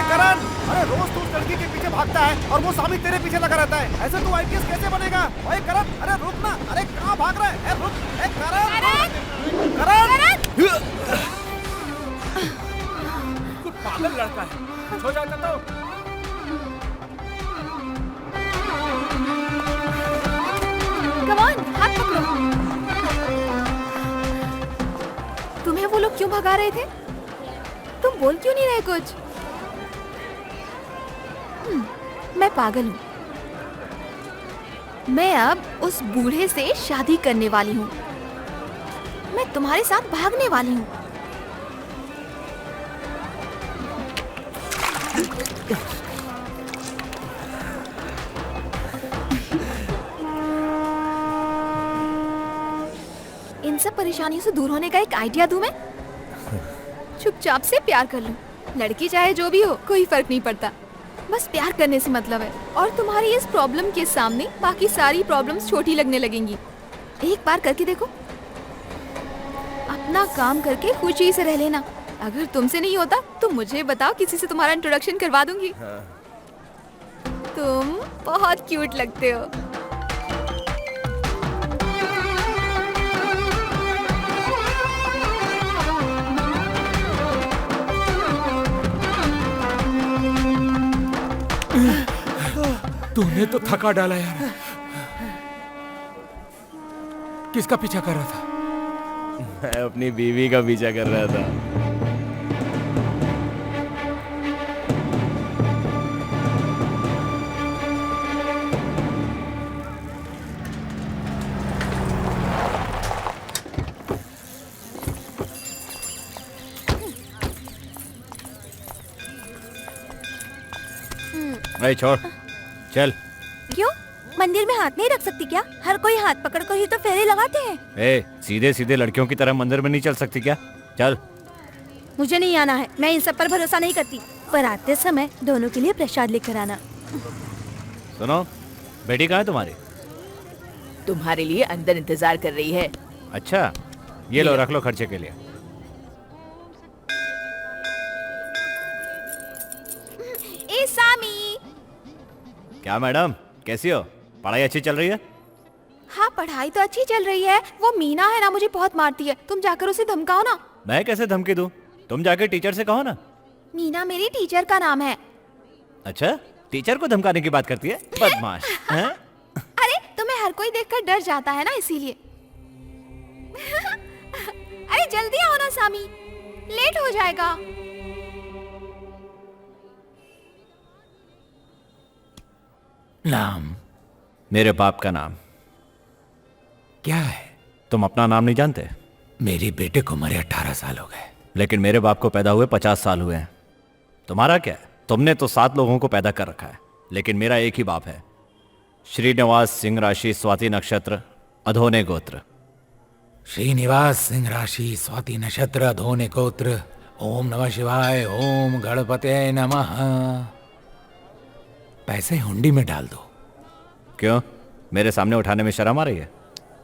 करण, अरे रोज तू उस लड़की के पीछे भागता है और वो सामी तेरे पीछे लगा रहता है। ऐसे तू आईपीएस कैसे बनेगा? ओए करण, अरे रुक ना। अरे कहाँ भाग रहा है? रुक। करण, करण। कुछ पागल लड़का है, कुछ हो जाता तो। कम ऑन, हाथ पकड़ो। तुम्हें वो लोग क्यों भगा रहे थे? तुम बोल क्यों नहीं रहे कुछ? मैं पागल हूँ। मैं अब उस बूढ़े से शादी करने वाली हूँ। मैं तुम्हारे साथ भागने वाली हूँ। इन सब परेशानियों से दूर होने का एक आइडिया दूं मैं? चुपचाप से प्यार कर लूं। लड़की चाहे जो भी हो, कोई फर्क नहीं पड़ता। बस प्यार करने से मतलब है। और तुम्हारी इस प्रॉब्लम के सामने बाकी सारी प्रॉब्लम्स छोटी लगने लगेंगी। एक बार करके देखो। अपना काम करके खुशी से रह लेना। अगर तुमसे नहीं होता तो मुझे बताओ, किसी से तुम्हारा इंट्रोडक्शन करवा दूंगी। तुम बहुत क्यूट लगते हो। तूने तो थका डाला यार। किसका पीछा कर रहा था? मैं अपनी बीवी का पीछा कर रहा था। अरे छोड़, चल। क्यों? मंदिर में हाथ नहीं रख सकती क्या? हर कोई हाथ पकड़कर ही तो फेरे लगाते हैं। ए, सीधे सीधे लड़कियों की तरह मंदिर में नहीं चल सकती क्या? चल। मुझे नहीं आना है। मैं इन सब पर भरोसा नहीं करती। पर आते समय दोनों के लिए प्रसाद लेकर आना। सुनो, बेटी कहाँ है तुम्हारी? तुम्हारे लिए अंदर इंतजार कर रही है। अच्छा, ये लो, रख लो खर्चे के लिए। ए सामी। क्या मैडम, कैसी हो? पढ़ाई अच्छी चल रही है? हाँ, पढ़ाई तो अच्छी चल रही है। वो मीना है ना, मुझे बहुत मारती है। तुम जाकर उसे धमकाओ ना। मैं कैसे धमकी दूं? तुम जाके टीचर से कहो ना। मीना मेरी टीचर का नाम है। अच्छा, टीचर को धमकाने की बात करती है? बदमाश। हैं? अरे, तुम्हें हर कोई देखकर डर जाता है ना, इसीलिए। अरे जल्दी आओ ना सामी, लेट हो जाएगा। नाम? मेरे बाप का नाम। क्या है? तुम अपना नाम नहीं जानते? मेरे बेटे को मरे 18 साल हो गए। लेकिन मेरे बाप को पैदा हुए 50 साल हुए हैं। तुम्हारा क्या है? तुमने तो 7 लोगों को पैदा कर रखा है, लेकिन मेरा एक ही बाप है। श्रीनिवास सिंह राशि, स्वाति नक्षत्र, अधोने गोत्र। श्रीनिवास सिंह राशि, स्वाति नक्षत्र, अधोने गोत्र। ओम नमः शिवाय, ओम गणपते नमः। पैसे हुंडी में डाल दो। क्यों? मेरे सामने उठाने में शर्म आ रही है?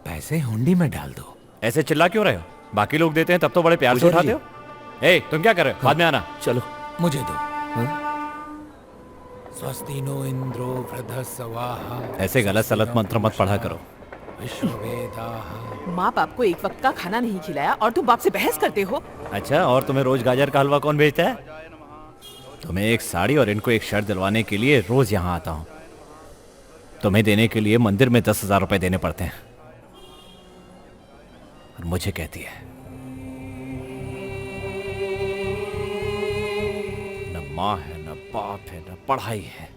पैसे हुंडी में डाल दो। ऐसे चिल्ला क्यों रहे हो? बाकी लोग देते हैं तब तो बड़े प्यार से उठाते हो। ए, तुम क्या कर रहे हो? बाद में आना। चलो, मुझे दो। स्वस्ति नो इंद्रो वृद्धस्वाहा। ऐसे गलत सलत मंत्र मत पढ़ा करो। माँ बाप को एक वक्त का खाना नहीं खिलाया और तुम बाप से बहस करते हो। अच्छा, और तुम्हें रोज गाजर का हलवा कौन भेजता है? तुम्हें एक साड़ी और इनको एक शर्ट दिलवाने के लिए रोज यहाँ आता हूँ। तुम्हें देने के लिए मंदिर में 10,000 रुपए देने पड़ते हैं। और मुझे कहती है न माँ है, न बाप है, न पढ़ाई है।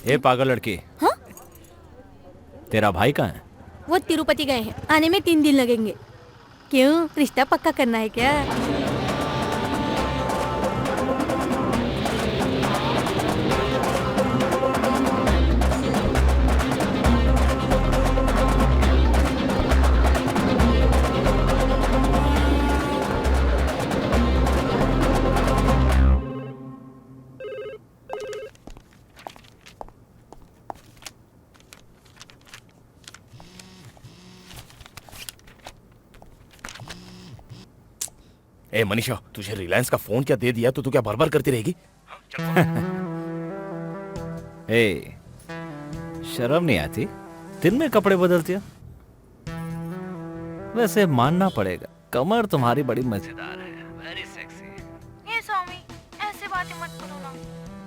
ए पागल लड़की। हाँ? तेरा भाई कहाँ है? वो तिरुपति गए हैं। आने में 3 दिन लगेंगे। क्यों, रिश्ता पक्का करना है क्या? ए मनीषा, तुझे रिलायंस का फोन क्या दे दिया तो तू क्या बार-बार करती रहेगी? ए, शर्म नहीं आती? दिन में कपड़े बदलती हो? वैसे मानना पड़ेगा, कमर तुम्हारी बड़ी मजेदार है। Very sexy. ये स्वामी, ऐसे बातें मत करो ना।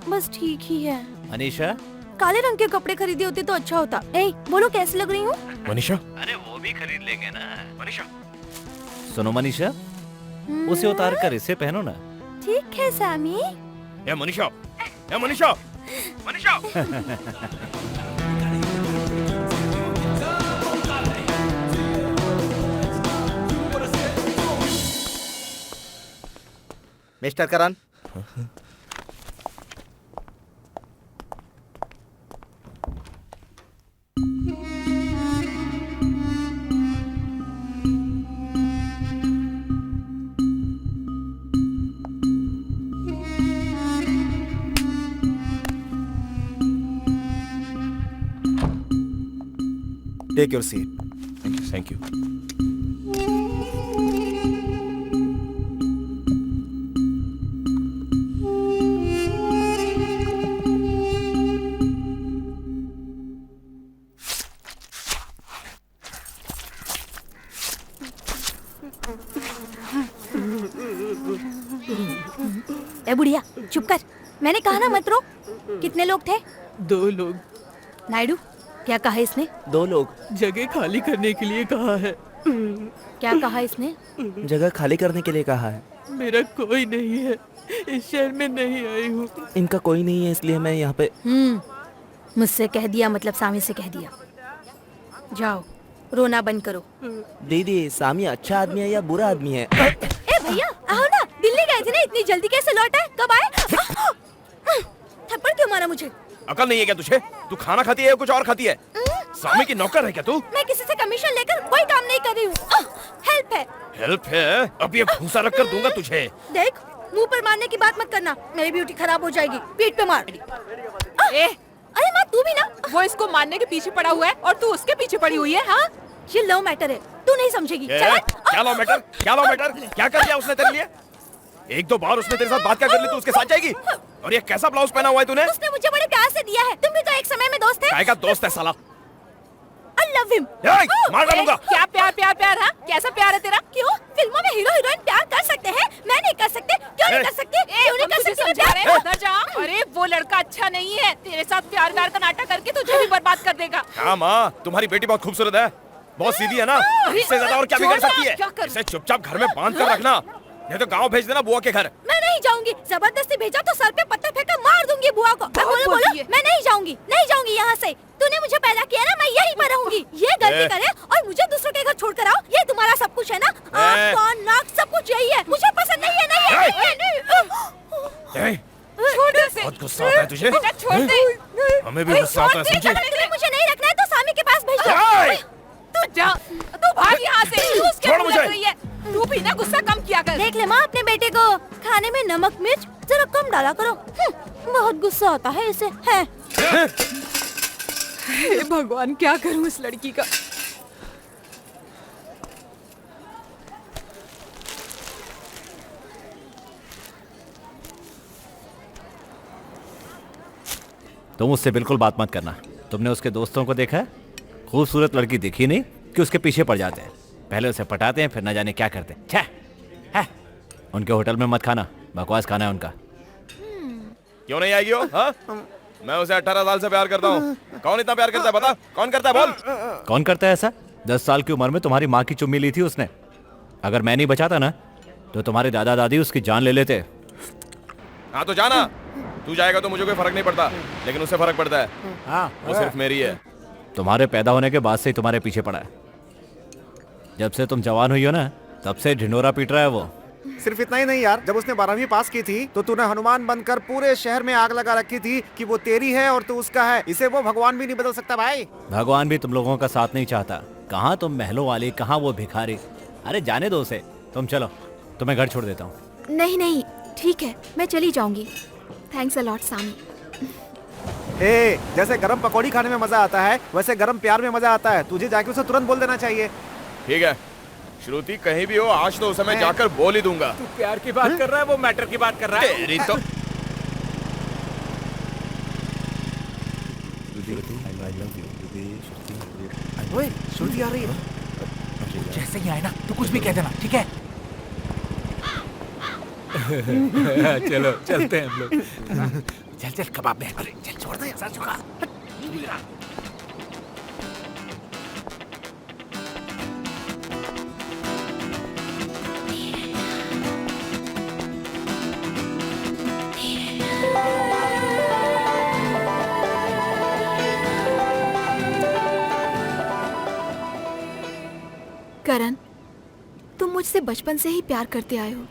बस ठीक ही है। मनीषा, काले रंग के कपड़े खरीदे होते तो अच्छा होता। ए, बोलो कैसी लग रही हूँ? मनीषा, अरे वो भी खरीद लेंगे ना मनीषा। सुनो मनीषा, उसे उतार कर इसे पहनो ना। ठीक है सामी। ए मनीषा, ए Manisha, Manisha. Mister Karan, take your seat. Thank you. ए बुढ़िया, चुप कर। मैंने कहा ना मत रो। कितने लोग थे? 2 लोग। नायडू, क्या कहा इसने? 2 लोग। जगह खाली करने के लिए कहा है। क्या कहा इसने? जगह खाली करने के लिए कहा है। मेरा कोई नहीं है, इस शहर में नहीं आई हूँ। इनका कोई नहीं है इसलिए मैं यहाँ पे। मुझसे कह दिया मतलब सामी से कह दिया। जाओ, रोना बंद करो। दीदी, सामी अच्छा आदमी है या बुरा आदमी है? ए भैया, आओ ना। दिल्ली गए थे ना, इतनी जल्दी कैसे लौट आए? कब आए? थप्पड़ क्यों मारा मुझे? अकल नहीं है क्या तुझे? तू खाना खाती है या कुछ और खाती है? स्वामी की नौकर है क्या तू? मैं किसी से कमीशन लेकर कोई काम नहीं कर रही हूँ। हेल्प है। हेल्प है? अब ये भूसा रख कर दूंगा तुझे। देख, मुंह पर मारने की बात मत करना, मेरी ब्यूटी खराब हो जाएगी। पीठ पे मार। अरे माँ, तू भी ना। वो इसको मारने के पीछे पड़ा हुआ है और तू उसके पीछे पड़ी हुई है। हाँ, ये लव मैटर है, तू नहीं समझेगी। क्या लव मैटर? क्या लव मैटर? क्या कर दिया उसने तेरे लिए? 1-2 बार उसने तेरे साथ बात क्या कर ली, तू उसके साथ जाएगी? और ये कैसा ब्लाउज पहना हुआ है तूने? उसने मुझे बड़े प्यार से दिया है। तुम भी तो एक समय में दोस्त थे। काय का दोस्त है साला? I love him। मार डालूंगा। क्या प्यार प्यार प्यार? हाँ, कैसा प्यार है तेरा? क्यों? फिल्मों में हीरो हीरोइन प्यार कर सकते हैं, मैं नहीं कर सकते। क्यों नहीं कर सकती? क्यों नहीं कर सकती? समझा रहे हैं? उधर जा। अरे वो लड़का अच्छा नहीं है, तेरे साथ प्यार व्यार का नाटक करके तुझे भी बर्बाद कर देगा। हाँ माँ, तुम्हारी बेटी बहुत खूबसूरत है, बहुत सीधी है ना, इससे ज्यादा और क्या बिगड़ सकती है? इसे चुपचाप घर में बांध कर रखना, नहीं तो गाँव भेज देना बुआ के घर। मैं नहीं जाऊंगी। जबरदस्ती भेजा तो सर पे पत्थर फेंक मार दूंगी बुआ को। बोलो, मैं नहीं जाऊंगी, नहीं जाऊंगी यहाँ से। तूने मुझे पैदा किया ना, मैं यहीं पर रहूंगी। ये गलती करे और मुझे दूसरों के घर छोड़ कर आओ, ये तुम्हारा सब कुछ है ना? आँख, कान, नाक सब कुछ यही है। मुझे पसंद नहीं है। छोड़ दे इसे। बहुत गुस्सा आता है तुझे? बेटा छोड़ दे। हमें भी गुस्सा आता है, समझी? मुझे नहीं रखना है तो सामी के पास भेज दो। तू जा, तू भाग यहाँ से। तू उसके छोड़ मुंह मुझे। लग रही है। तू भी ना गुस्सा कम किया कर। देख ले माँ, अपने बेटे को खाने में नमक मिर्च जरा कम डाला करो। बहुत गुस्सा आता है इसे। है हे भगवान, क्या करूं इस लड़की का? तुम उससे बिल्कुल बात मत करना। तुमने उसके दोस्तों को देखा है? खूबसूरत लड़की दिखी नहीं कि उसके पीछे पड़ जाते हैं। पहले उसे पटाते हैं, फिर न जाने क्या करते हैं। छह, उनके होटल में मत खाना, बकवास खाना है उनका। क्यों नहीं आएगी वो? हाँ? मैं उसे 18 साल से प्यार करता हूँ। कौन इतना प्यार करता है बता? कौन करता है बोल? कौन करता है ऐसा? 10 साल की उम्र में तुम्हारी माँ की चुम्मी ली थी उसने। अगर मैं नहीं बचाता ना तो तुम्हारे दादा दादी उसकी जान ले लेते। हाँ तो जाना, तू जाएगा तो मुझे कोई फर्क नहीं पड़ता, लेकिन उसे फर्क पड़ता है। हाँ, वो सिर्फ मेरी है। तुम्हारे पैदा होने के बाद से ही तुम्हारे पीछे पड़ा है। जब से तुम जवान हुई हो ना, तब से ढिंडोरा पीट रहा है वो। सिर्फ इतना ही नहीं यार, जब उसने 12वीं पास की थी तो तूने हनुमान बनकर पूरे शहर में आग लगा रखी थी कि वो तेरी है और तू उसका है। इसे वो भगवान भी नहीं बदल सकता भाई। भगवान भी तुम लोगों का साथ नहीं चाहता। कहाँ तुम महलों वाली, कहाँ वो भिखारी। अरे जाने दो उसे, तुम चलो, तुम्हें घर छोड़ देता हूँ। नहीं नहीं, ठीक है, मैं चली जाऊंगी। थैंक्स अ लॉट सामी। जैसे गरम पकौड़ी खाने में मजा आता है, वैसे गरम प्यार में मजा आता है। तुझे जाके उसे तुरंत बोल देना चाहिए। ठीक है श्रुति, कहीं भी हो आज तो उसे मैं जाकर बोल ही दूंगा। तू प्यार की बात कर रहा है, वो मैटर की बात कर रहा है। तेरी तो ओए, श्रुति आ रही है। जैसे ही आए ना तो कुछ भी कह देना, ठीक है? चलो चलते हैं हम लोग। चल चल कबाब में अरे चल छोड़ दे सर झुका करण, तुम मुझसे बचपन से ही प्यार करते आए हो।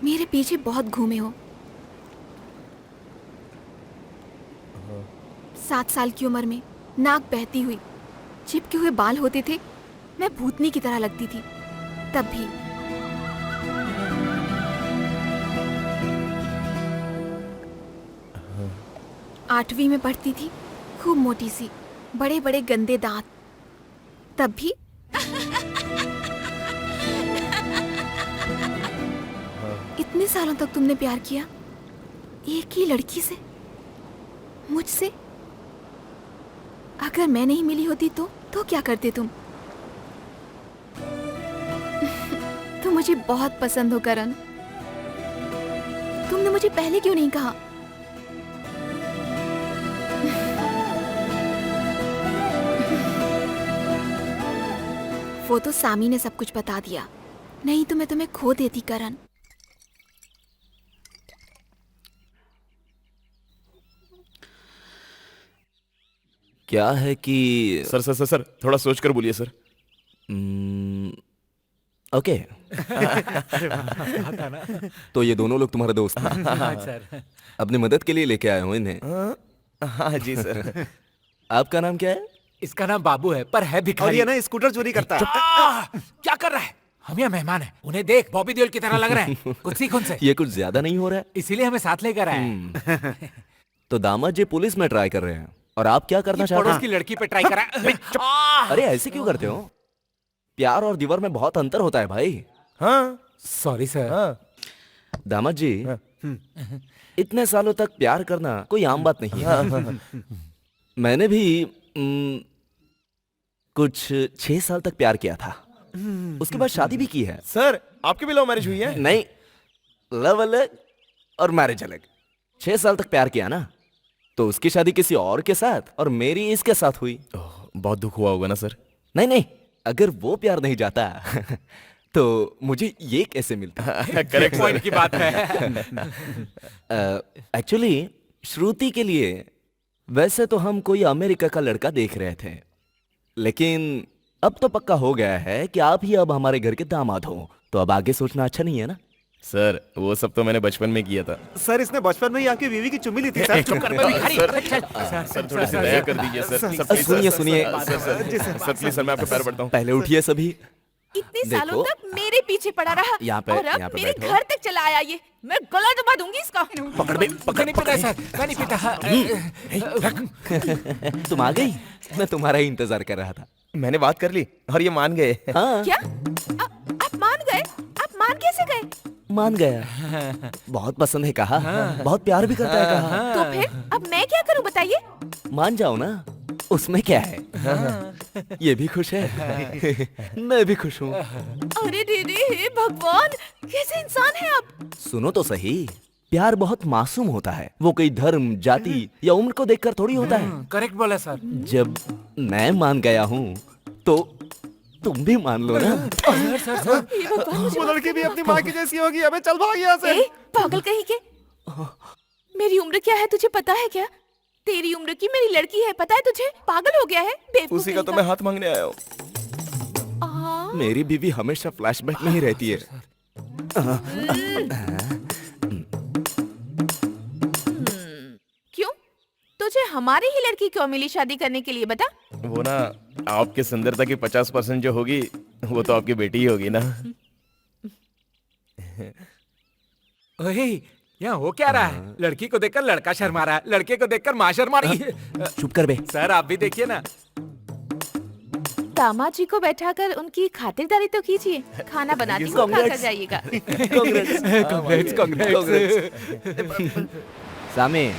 मेरे पीछे बहुत घूमे हो। 7 साल की उम्र में नाक बहती हुई, चिपके हुए बाल होते थे, मैं भूतनी की तरह लगती थी। तब भी आठवीं में पढ़ती थी, खूब मोटी सी, बड़े बड़े गंदे दांत। तब भी इतने सालों तक तुमने प्यार किया एक ही लड़की से, मुझसे। अगर मैं नहीं मिली होती तो क्या करते तुम? तुम मुझे बहुत पसंद हो करण। तुमने मुझे पहले क्यों नहीं कहा? वो तो सामी ने सब कुछ बता दिया, नहीं तो मैं तुम्हें खो देती करण। क्या है कि सर सर सर सर थोड़ा सोच कर बोलिए सर। ओके। तो ये दोनों लोग तुम्हारे दोस्त हैं? हाँ, सर। अपनी मदद के लिए लेके आए हो इन्हें? हाँ जी सर। आपका नाम क्या है? इसका नाम बाबू है, पर है भिखारी। और ये ना स्कूटर चोरी करता है। क्या कर रहा है? हम यहाँ मेहमान हैं, उन्हें देख बॉबी देओल की तरह लग रहे हैं। कुछ सीख उनसे। ये कुछ ज्यादा नहीं हो रहा है? इसीलिए हमें साथ लेकर आए। तो दामाद जी पुलिस में ट्राई कर रहे हैं और आप क्या करना चाहते पड़ोस हैं? की लड़की पे ट्राई करा। अरे ऐसे क्यों करते हो? प्यार और दीवार में बहुत अंतर होता है भाई। हाँ सॉरी सर। दामाद जी, इतने सालों तक प्यार करना कोई आम बात नहीं है। मैंने भी कुछ 6 साल तक प्यार किया था, उसके बाद शादी भी की है। सर आपकी भी लव मैरिज हुई है? नहीं, लव अलग और मैरिज अलग। 6 साल तक प्यार किया ना, तो उसकी शादी किसी और के साथ और मेरी इसके साथ हुई। बहुत दुख हुआ होगा ना सर? नहीं नहीं, अगर वो प्यार नहीं जाता तो मुझे ये कैसे मिलता? करेक्ट पॉइंट की बात है। एक्चुअली श्रुति के लिए वैसे तो हम कोई अमेरिका का लड़का देख रहे थे, लेकिन अब तो पक्का हो गया है कि आप ही अब हमारे घर के दामाद हो, तो अब आगे सोचना अच्छा नहीं है ना? सर वो सब तो मैंने बचपन में किया था। सर इसने बचपन में ही आपकी बीवी की चुम्मी ली थी सर। सर थोड़ी सी दया कर दीजिए सर। सुनिए सुनिए, सर प्लीज सर मैं आपके पैर पड़ता हूँ। पहले उठिए सभी। इतने सालों तक मेरे पीछे पड़ा रहा यहाँ पे- और अब यहाँ पे मेरे बैठो। घर तक चला आया। ये मैं गला दबा दूंगी इसका। पकड़ बे, पकड़ नहीं पीता सर, मैं नहीं पीता। तुम आ गई? मैं तुम्हारा ही इंतजार कर रहा था। मैंने बात कर ली और ये मान गए। हाँ, क्या आप मान गए? आप मान कैसे गए? मान गया। बहुत पसंद है कहा, बहुत प्यार भी करता है कहा। तो फिर अब मैं क्या करूं बताइए? मान जाओ ना, उसमें क्या है? ये भी खुश है, मैं भी खुश हूँ। अरे दीदी, हे भगवान, कैसे इंसान है आप? सुनो तो सही, प्यार बहुत मासूम होता है। वो कोई धर्म, जाति या उम्र को देखकर थोड़ी होता है। करेक्ट बोला सर। जब मैं मान गया हूँ तो तुम भी मान लो ना। वो लड़की भी अपनी माँ की जैसी होगी। अबे चल भाग यहाँ से। ए, पागल कहीं के। मेरी उम्र क्या है तुझे पता है क्या? तेरी उम्र की मेरी लड़की है, पता है तुझे? पागल हो गया है बेवकूफ उसी का तो कहीं मैं हाथ मांगने आया हूँ। आ, मेरी बीवी हमेशा फ्लैशबैक में ही रहती है। क्यों? तुझे हमारी ही लड़की क्यों मिली शादी करने के लिए बता? वो ना आपके सुंदरता की 50% जो होगी वो तो आपकी बेटी ही होगी ना। ओए, यहाँ हो क्या रहा है? लड़की को देखकर लड़का शर्मा रहा है, लड़के को देखकर माँ शर्मा रही है। चुप कर बे। सर आप भी देखिए ना। दामाद जी को बैठाकर उनकी खातिरदारी तो कीजिए। खाना बनाती हूँ, खा कर जाइएगा। सामी,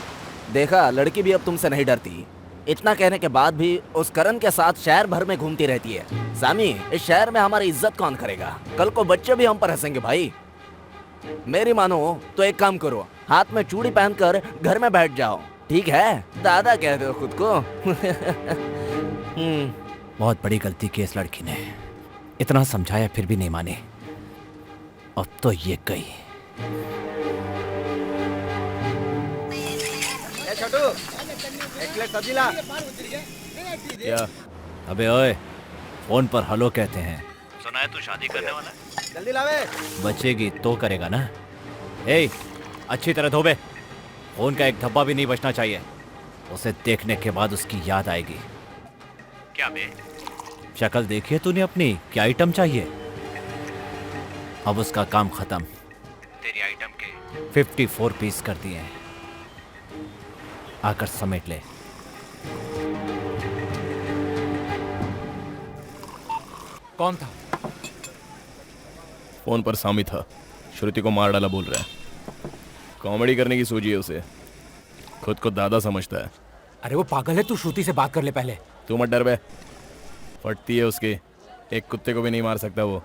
देखा लड़की भी अब तुमसे नहीं डरती। इतना कहने के बाद भी उस करण के साथ शहर भर में घूमती रहती है। सामी, इस शहर में हमारी इज्जत कौन करेगा? कल को बच्चे भी हम पर हंसेंगे भाई। मेरी मानो तो एक काम करो, हाथ में चूड़ी पहनकर घर में बैठ जाओ, ठीक है? दादा कहते हो खुद को। बहुत बड़ी गलती की इस लड़की ने, इतना समझाया फिर भी नहीं मानी। अब तो ये गई। छोटू, एक प्लेट सब्जी ला। क्या? अबे ओए, फोन पर हेलो कहते हैं। सुना है तू शादी करने वाला है? जल्दी लावे। बचेगी तो करेगा ना। ए, अच्छी तरह धोबे। फोन का एक धब्बा भी नहीं बचना चाहिए। उसे देखने के बाद उसकी याद आएगी। क्या बे? शक्ल देखी है तूने अपनी? क्या आइटम चाहिए? अब उसका काम खत्म। तेरी आइटम के 54 पीस कर दिए हैं। आकर समेट ले। कौन था? फोन पर सामी था। श्रुति को मार डाला बोल रहा है। कॉमेडी करने की सोची है उसे। खुद को दादा समझता है। अरे वो पागल है, तू श्रुति से बात कर ले पहले। तू मत डर बे, फटती है उसकी। एक कुत्ते को भी नहीं मार सकता वो।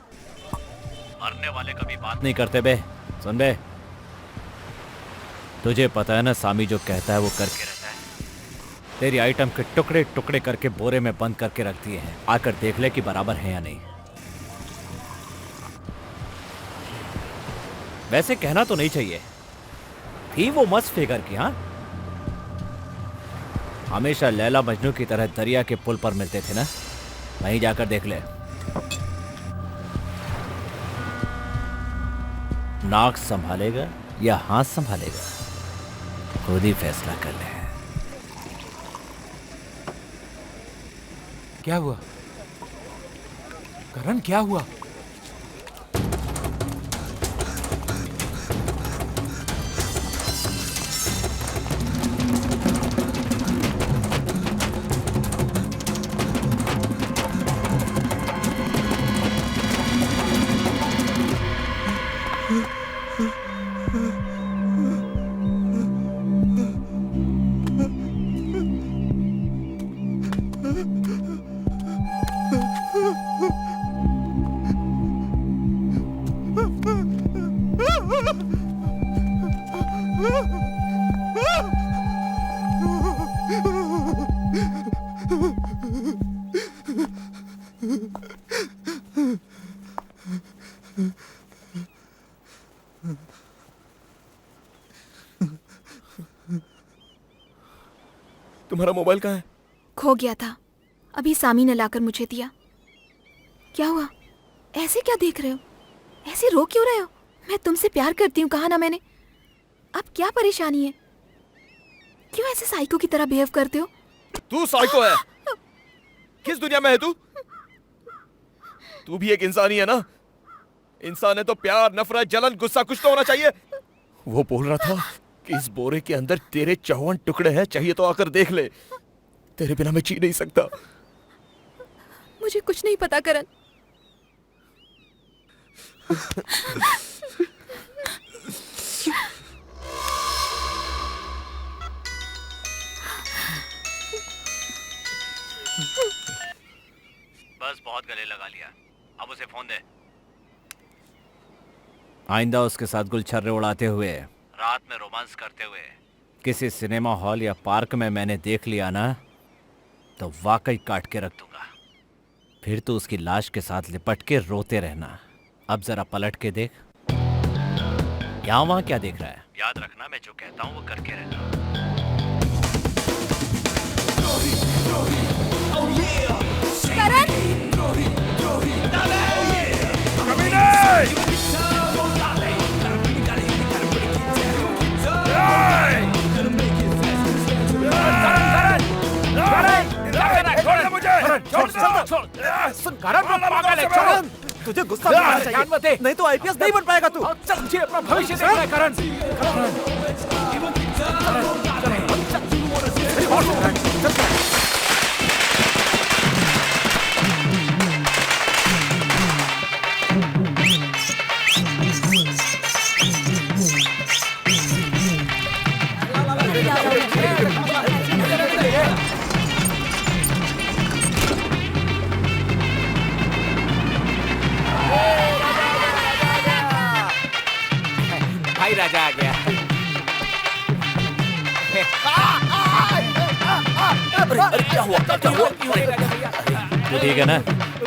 मरने वाले कभी बात नहीं करते बे। सुन बे, तुझे पता है ना सामी जो कहता है वो करके रहता है। तेरी आइटम के टुकड़े टुकड़े करके बोरे में बंद करके रख दिए हैं। आकर देख ले कि बराबर है या नहीं। वैसे कहना तो नहीं चाहिए, थी वो मस्त फिगर की। हाँ, हमेशा लैला मजनू की तरह दरिया के पुल पर मिलते थे ना। वहीं जाकर देख ले। नाक संभालेगा या हाथ संभालेगा, खुद ही फैसला कर ले। क्या हुआ करण, क्या हुआ? तुम्हारा मोबाइल कहाँ है? खो गया था, अभी सामी ने लाकर मुझे दिया। क्या हुआ? ऐसे क्या देख रहे हो? ऐसे रो क्यों रहे हो? मैं तुमसे प्यार करती हूँ, कहा ना मैंने। अब क्या परेशानी है? क्यों ऐसे साइको की तरह बिहेव करते हो? तू साइको है? किस दुनिया में है तू? तू भी एक इंसान ही है ना? इंसान है तो प्यार, नफरत, जलन, गुस्सा कुछ तो होना चाहिए। वो बोल रहा था कि इस बोरे के अंदर तेरे 54 टुकड़े हैं, चाहिए तो आकर देख ले। तेरे बिना मैं जी नहीं सकता। मुझे कुछ नहीं पता करण। बस बहुत गले लगा लिया, अब उसे फोन दे। आइंदा उसके साथ गुलछर्रे उड़ाते हुए, रात में रोमांस करते हुए किसी सिनेमा हॉल या पार्क में मैंने देख लिया ना, तो वाकई काट के रख दूंगा। फिर तो उसकी लाश के साथ लिपट के रोते रहना। अब जरा पलट के देख। क्या वहां क्या देख रहा है? याद रखना, मैं जो कहता हूँ वो करके रहना। तुझे गुस्सा आना चाहिए, नहीं तो आईपीएस नहीं बन पाएगा तू। मुझे अपना भविष्य देखना है करण। भाई राजा आ गया। अरे क्या हुआ क्या हुआ? तो ठीक है ना,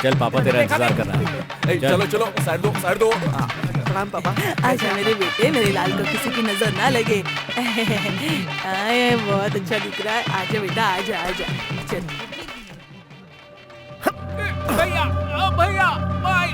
चल पापा तेरा इंतजार कर रहा है। चलो चलो साइड दो साइड दो। प्रणाम पापा। आजा मेरे बेटे, मेरे लाल को किसी की नजर ना लगे। आए, बहुत अच्छा दिख रहा है। आजा बेटा, आजा आजा, चल। भैया भैया भाई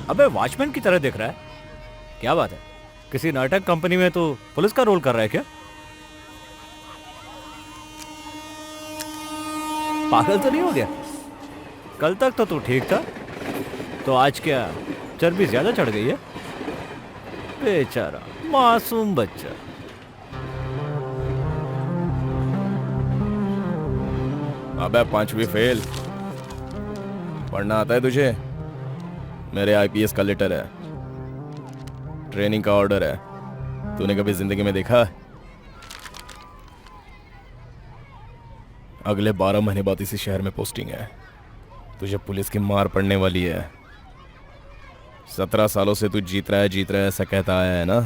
अबे वॉचमैन की तरह दिख रहा है, क्या बात है? किसी नाटक कंपनी में तो पुलिस का रोल कर रहा है क्या? पागल तो नहीं हो गया? कल तक तो तू ठीक था, तो आज क्या चर्बी ज्यादा चढ़ गई है? बेचारा मासूम बच्चा। अबे 5वीं फेल, पढ़ना आता है तुझे? मेरे आईपीएस का लेटर है, ट्रेनिंग का ऑर्डर है। तूने कभी जिंदगी में देखा? अगले 12 महीने बाद इसी शहर में पोस्टिंग है। तुझे पुलिस की मार पड़ने वाली है। 17 सालों से तू जीत रहा है ऐसा कहता आया है ना,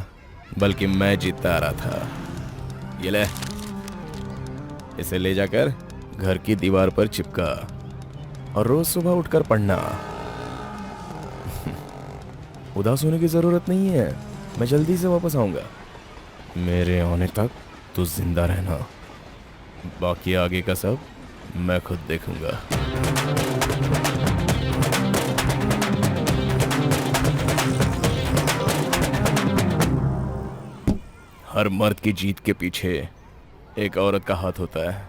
बल्कि मैं जीतता आ रहा था। ये ले, इसे ले जाकर घर की दीवार पर चिपका और रोज सुबह उठकर पढ़ना। उदास होने की जरूरत नहीं है, मैं जल्दी से वापस आऊंगा। मेरे आने तक तू जिंदा रहना, बाकी आगे का सब मैं खुद देखूंगा। हर मर्द की जीत के पीछे एक औरत का हाथ होता है।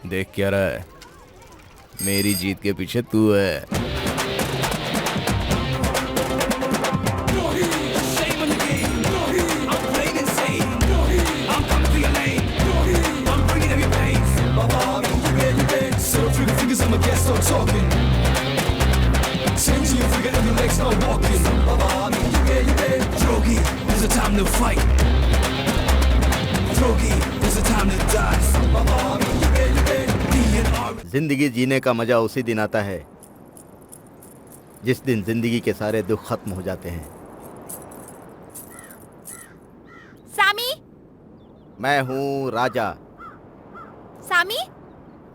देख क्या रहा है? मेरी जीत के पीछे तू है। जिंदगी जीने का मजा उसी दिन आता है जिस दिन जिंदगी के सारे दुख खत्म हो जाते हैं। सामी, मैं हूँ राजा। सामी,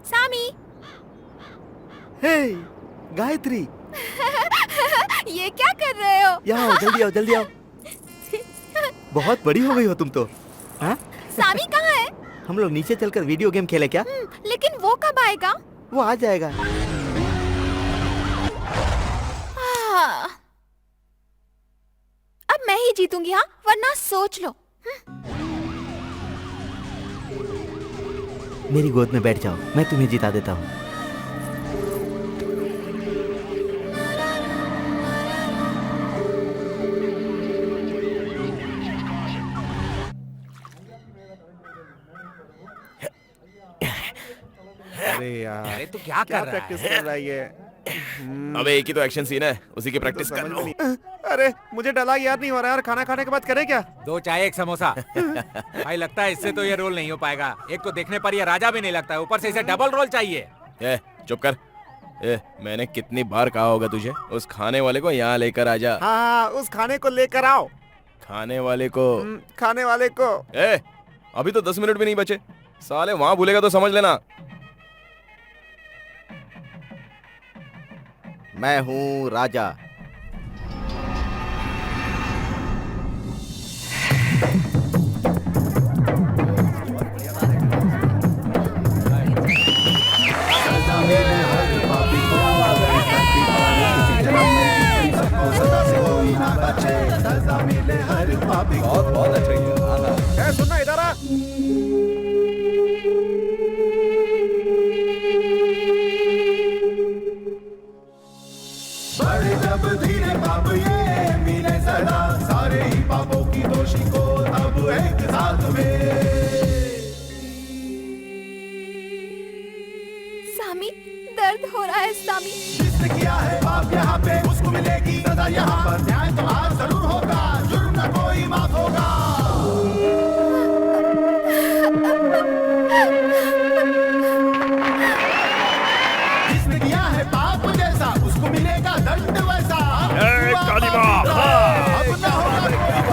सामी। हे गायत्री, ये क्या कर रहे हो? यहाँ आओ, जल्दी आओ, जल्दी आओ। बहुत बड़ी हो गई हो तुम तो। हाँ? सामी कहाँ है? हम लोग नीचे चलकर वीडियो गेम खेले क्या? लेकिन वो कब आएगा? वो आ जाएगा। अब मैं ही जीतूंगी, हाँ? वरना सोच लो। मेरी गोद में बैठ जाओ, मैं तुम्हें जिता देता हूँ। अरे यार, अरे तू क्या कर रहा प्रैक्टिस है? कर रहा है ये? अबे एक ही तो एक्शन सीन है, उसी की प्रैक्टिस कर लो। अरे मुझे डायलॉग याद नहीं हो रहा है यार, खाना खाने के बाद करें क्या? 2 चाय 1 समोसा। भाई लगता है इससे तो ये रोल नहीं हो पाएगा। एक तो देखने पर ये राजा भी नहीं लगता है, ऊपर से इसे डबल रोल चाहिए। ए, चुप कर। मैंने कितनी बार कहा होगा तुझे, उस खाने वाले को यहाँ लेकर आ जा। हाँ, उस खाने को लेकर आओ। खाने वाले को? खाने वाले को। अभी तो 10 मिनट भी नहीं बचे। साले वहां भूलेगा तो समझ लेना। मैं हूँ राजा। बहुत अच्छा। सुनना इधर आ। बड़े जब धीरे पाप ये मिले सदा, सारे ही पापों की दोषी को अब एक साथ में। सामी, दर्द हो रहा है सामी। जिसने किया है पाप यहाँ पे उसको मिलेगी सजा यहाँ पर। न्याय तो आज जरूर होगा, जुर्म न कोई माफ होगा। जिसने किया है पाप जैसा उसको मिलेगा दंड वैसा। काली माँ, अब न होगा कोई बात।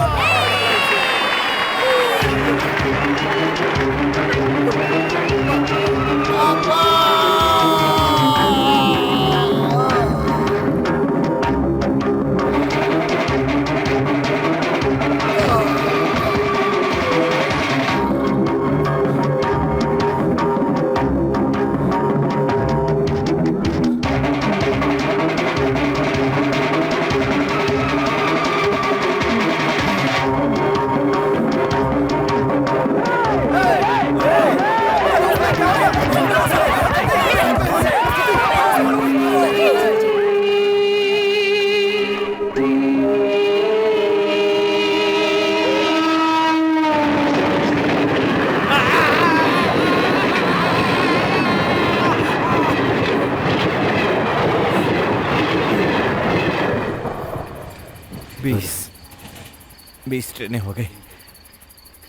बीस ट्रेनें हो गई,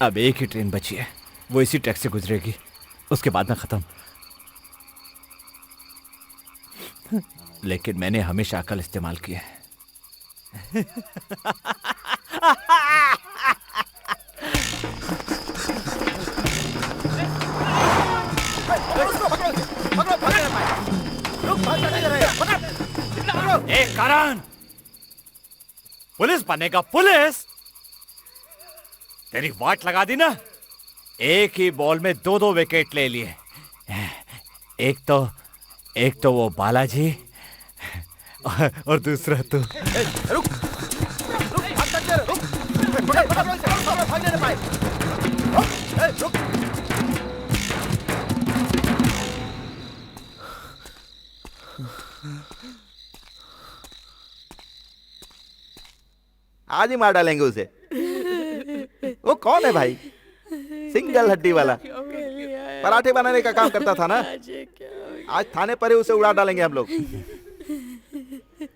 अब एक ही ट्रेन बची है, वो इसी ट्रैक से गुजरेगी, उसके बाद में खत्म। लेकिन मैंने हमेशा अकल इस्तेमाल की है। एक कारण पुलिस बनेगा, पुलिस तेरी वाट लगा दी ना। एक ही बॉल में दो दो विकेट ले लिए। एक तो वो बालाजी और दूसरा तू। आज ही मार डालेंगे उसे। वो कौन है भाई? सिंगल हड्डी वाला, पराठे बनाने का काम करता था ना। आज थाने पर ही उसे उड़ा डालेंगे हम लोग।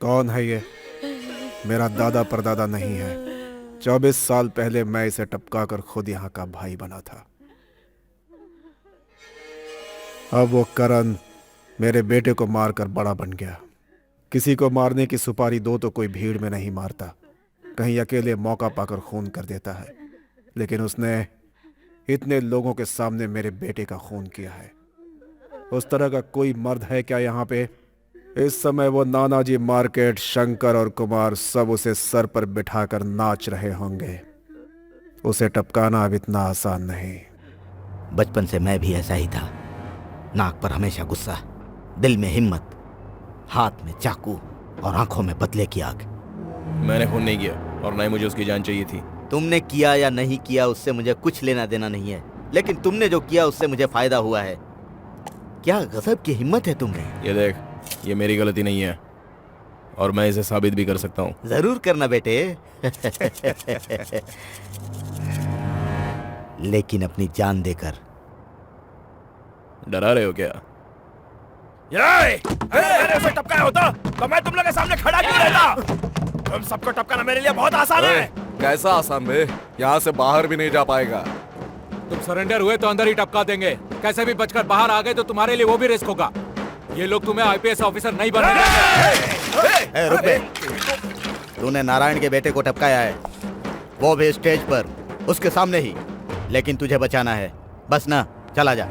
कौन है ये? मेरा दादा परदादा नहीं है। 24 साल पहले मैं इसे टपका कर खुद यहाँ का भाई बना था। अब वो करण मेरे बेटे को मारकर बड़ा बन गया। किसी को मारने की सुपारी दो तो कोई भीड़ में नहीं मारता, कहीं अकेले मौका पाकर खून कर देता है। लेकिन उसने इतने लोगों के सामने मेरे बेटे का खून किया है। उस तरह का कोई मर्द है क्या यहाँ पे? इस समय वो नानाजी मार्केट, शंकर और कुमार सब उसे सर पर बिठाकर नाच रहे होंगे। उसे टपकाना अब इतना आसान नहीं। बचपन से मैं भी ऐसा ही था। नाक पर हमेशा गुस्सा, दिल में हिम्मत, हाथ में चाकू और आंखों में बदले की आग। मैंने खून नहीं किया और ना ही मुझे उसकी जान चाहिए थी। तुमने किया या नहीं किया उससे मुझे कुछ लेना देना नहीं है, लेकिन तुमने जो किया उससे मुझे फायदा हुआ है। क्या गजब की हिम्मत है तुमने। ये देख, ये मेरी गलती नहीं है और मैं इसे साबित भी कर सकता हूँ। जरूर करना बेटे। लेकिन अपनी जान देकर। डरा रहे हो क्या? मैंने उसे टपकाया होता तो मैं तुम लोग के सामने खड़ा क्यों रहता? तुम सबको टपकाना मेरे लिए बहुत आसान है। कैसा आसान बे? यहाँ से बाहर भी नहीं जा पाएगा। तुम सरेंडर हुए तो अंदर ही टपका देंगे। कैसे भी बचकर बाहर आ गए तो तुम्हारे लिए वो भी रिस्क होगा। ये लोग तुम्हें आईपीएस ऑफिसर नहीं बनाएंगे। रुक बे। तूने नारायण के बेटे को टपकाया है, वो भी स्टेज पर, उसके सामने ही। लेकिन तुझे बचाना है, बस ना, चला जा।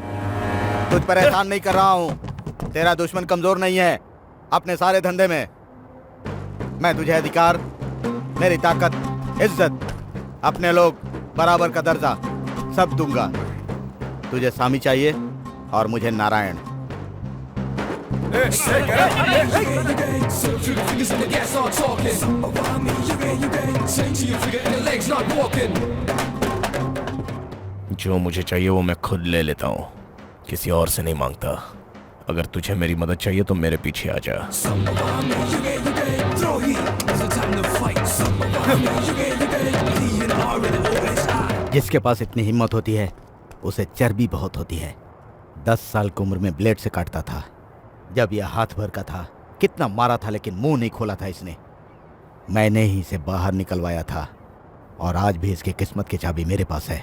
तुझ पर एहसान नहीं कर रहा हूँ। तेरा दुश्मन कमजोर नहीं है अपने सारे धंधे में। मैं तुझे अधिकार, मेरी ताकत, इज्जत, अपने लोग, बराबर का दर्जा सब दूंगा। तुझे सामी चाहिए और मुझे नारायण। जो मुझे चाहिए वो मैं खुद ले लेता हूँ, किसी और से नहीं मांगता। अगर तुझे मेरी मदद चाहिए तो मेरे पीछे आ जा। जिसके पास इतनी हिम्मत होती है उसे चर्बी बहुत होती है। 10 साल की उम्र में ब्लेड से काटता था, जब यह हाथ भर का था, कितना मारा था लेकिन मुंह नहीं खोला था इसने। मैंने ही इसे बाहर निकलवाया था और आज भी इसकी किस्मत की चाबी मेरे पास है।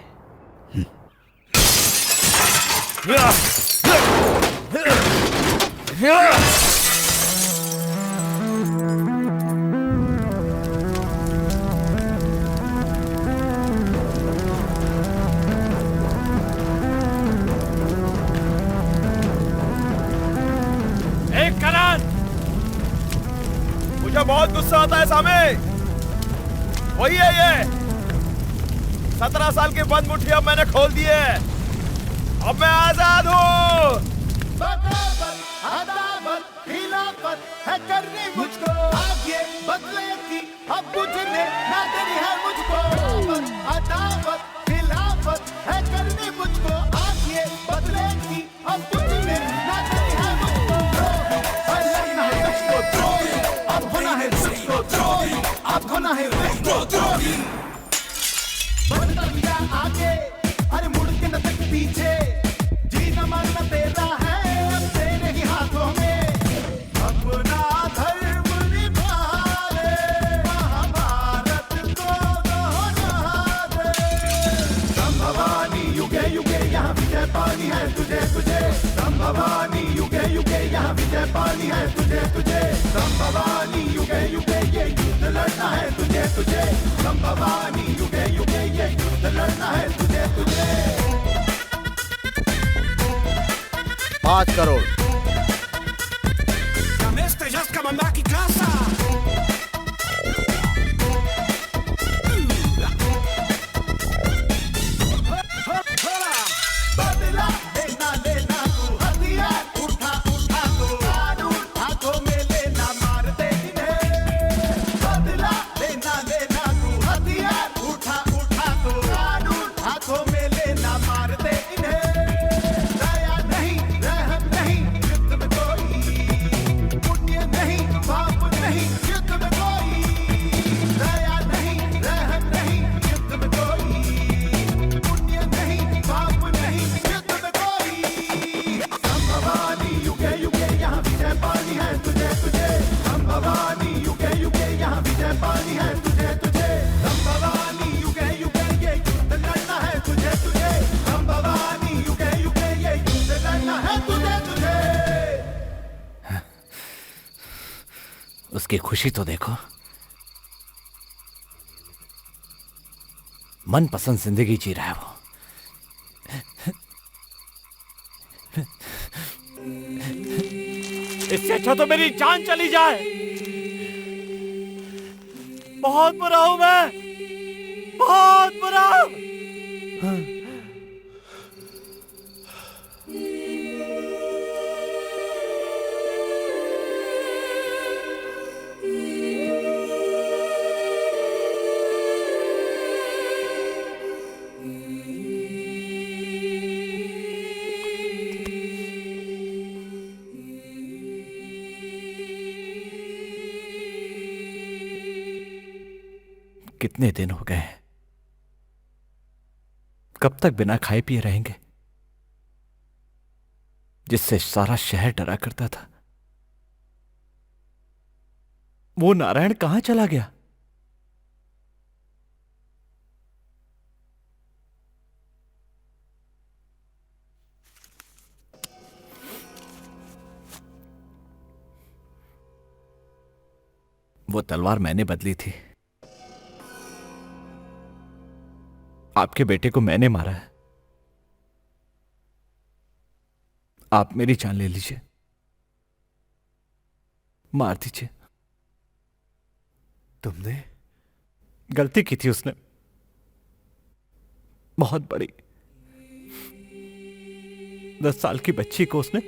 मुझे बहुत गुस्सा आता है सामे। वही है ये 17 साल की बंद मुट्ठी अब मैंने खोल दी है। अब मैं आजाद हूँ। अदावत खिलाफत है करनी मुझको, आगे बदले की अब बुझने ना देनी है मुझको। अदावत खिलाफत है करनी मुझको, आगे बदले की अब बुझने ना देनी है मुझको। अब होना है मुझको द्रोही, अब होना है मुझको द्रोही। बढ़ता गया आगे, अरे मुड़ के न तक पीछे, जीना मरना तेरा है अब तेरे ही हाथों में। अपना धर्म निभा ले, महाभारत को दोहरा दे। संभवानी युगे युगे यहाँ विजय पानी है तुझे तुझे। संभवानी युगे युगे यहाँ विजय पानी है तुझे तुझे। संभवानी युगे युगे ये युद्ध लड़ना है तुझे तुझे। संभवानी युगे युगे ये युद्ध लड़ना है तुझे तुझे। 5 करोड़। बदला लेना लेना तू हथियार उठा उठा तो, कानून हाथों में लेना मारते इन्हें। बदला लेना लेना तू हथियार उठा उठा तो, कानून हाथों में लेना मारते इन्हें। दया नहीं रहम नहीं युद्ध में कोई, पुण्य नहीं पाप नहीं युद्ध में कोई। दया नहीं रहम नहीं युद्ध में कोई, पुण्य नहीं पाप नहीं युद्ध में कोई। संभवानी युगे युगे यहाँ विजय पानी है तुझे तुझे। संभवानी युगे युगे यहाँ विजय पानी है तुझे तुझे। संभवानी युगे युगे ये युद्ध लड़ना है तुझे तुझे। संभवानी युगे युगे ये युद्ध लड़ना है तुझे तुझे। उसकी खुशी तो देखो, मनपसंद जिंदगी जी रहा है वो। इससे अच्छा तो मेरी जान चली जाए। बहुत बुरा हूं मैं, बहुत बुरा। कितने दिन हो गए, कब तक बिना खाए पिए रहेंगे, जिससे सारा शहर डरा करता था। वो नारायण कहां चला गया? वो तलवार मैंने बदली थी। आपके बेटे को मैंने मारा है। आप मेरी जान ले लीजिए, मार दीजिए। तुमने गलती की थी उसने, बहुत बड़ी। 10 साल की बच्ची को उसने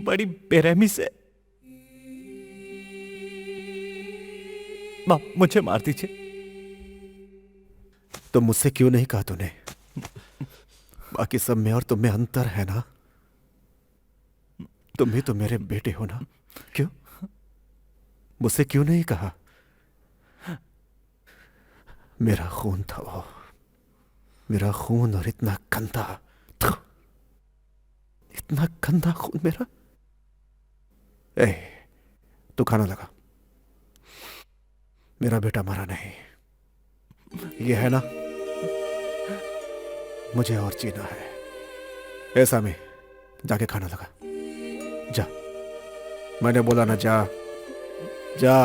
बड़ी बेरहमी से मुझे मार दीजिए। तो मुझसे क्यों नहीं कहा तूने? बाकी सब में और तुम में अंतर है ना। तुम भी तो मेरे बेटे हो ना, क्यों मुझसे क्यों नहीं कहा? मेरा खून था वो, मेरा खून, और इतना गंदा, इतना गंदा खून मेरा। ए, तू खाना लगा। मेरा बेटा मरा नहीं, ये है ना, मुझे और जीना है। ऐसा में जाके खाना लगा, जा। मैंने बोला ना, जा जा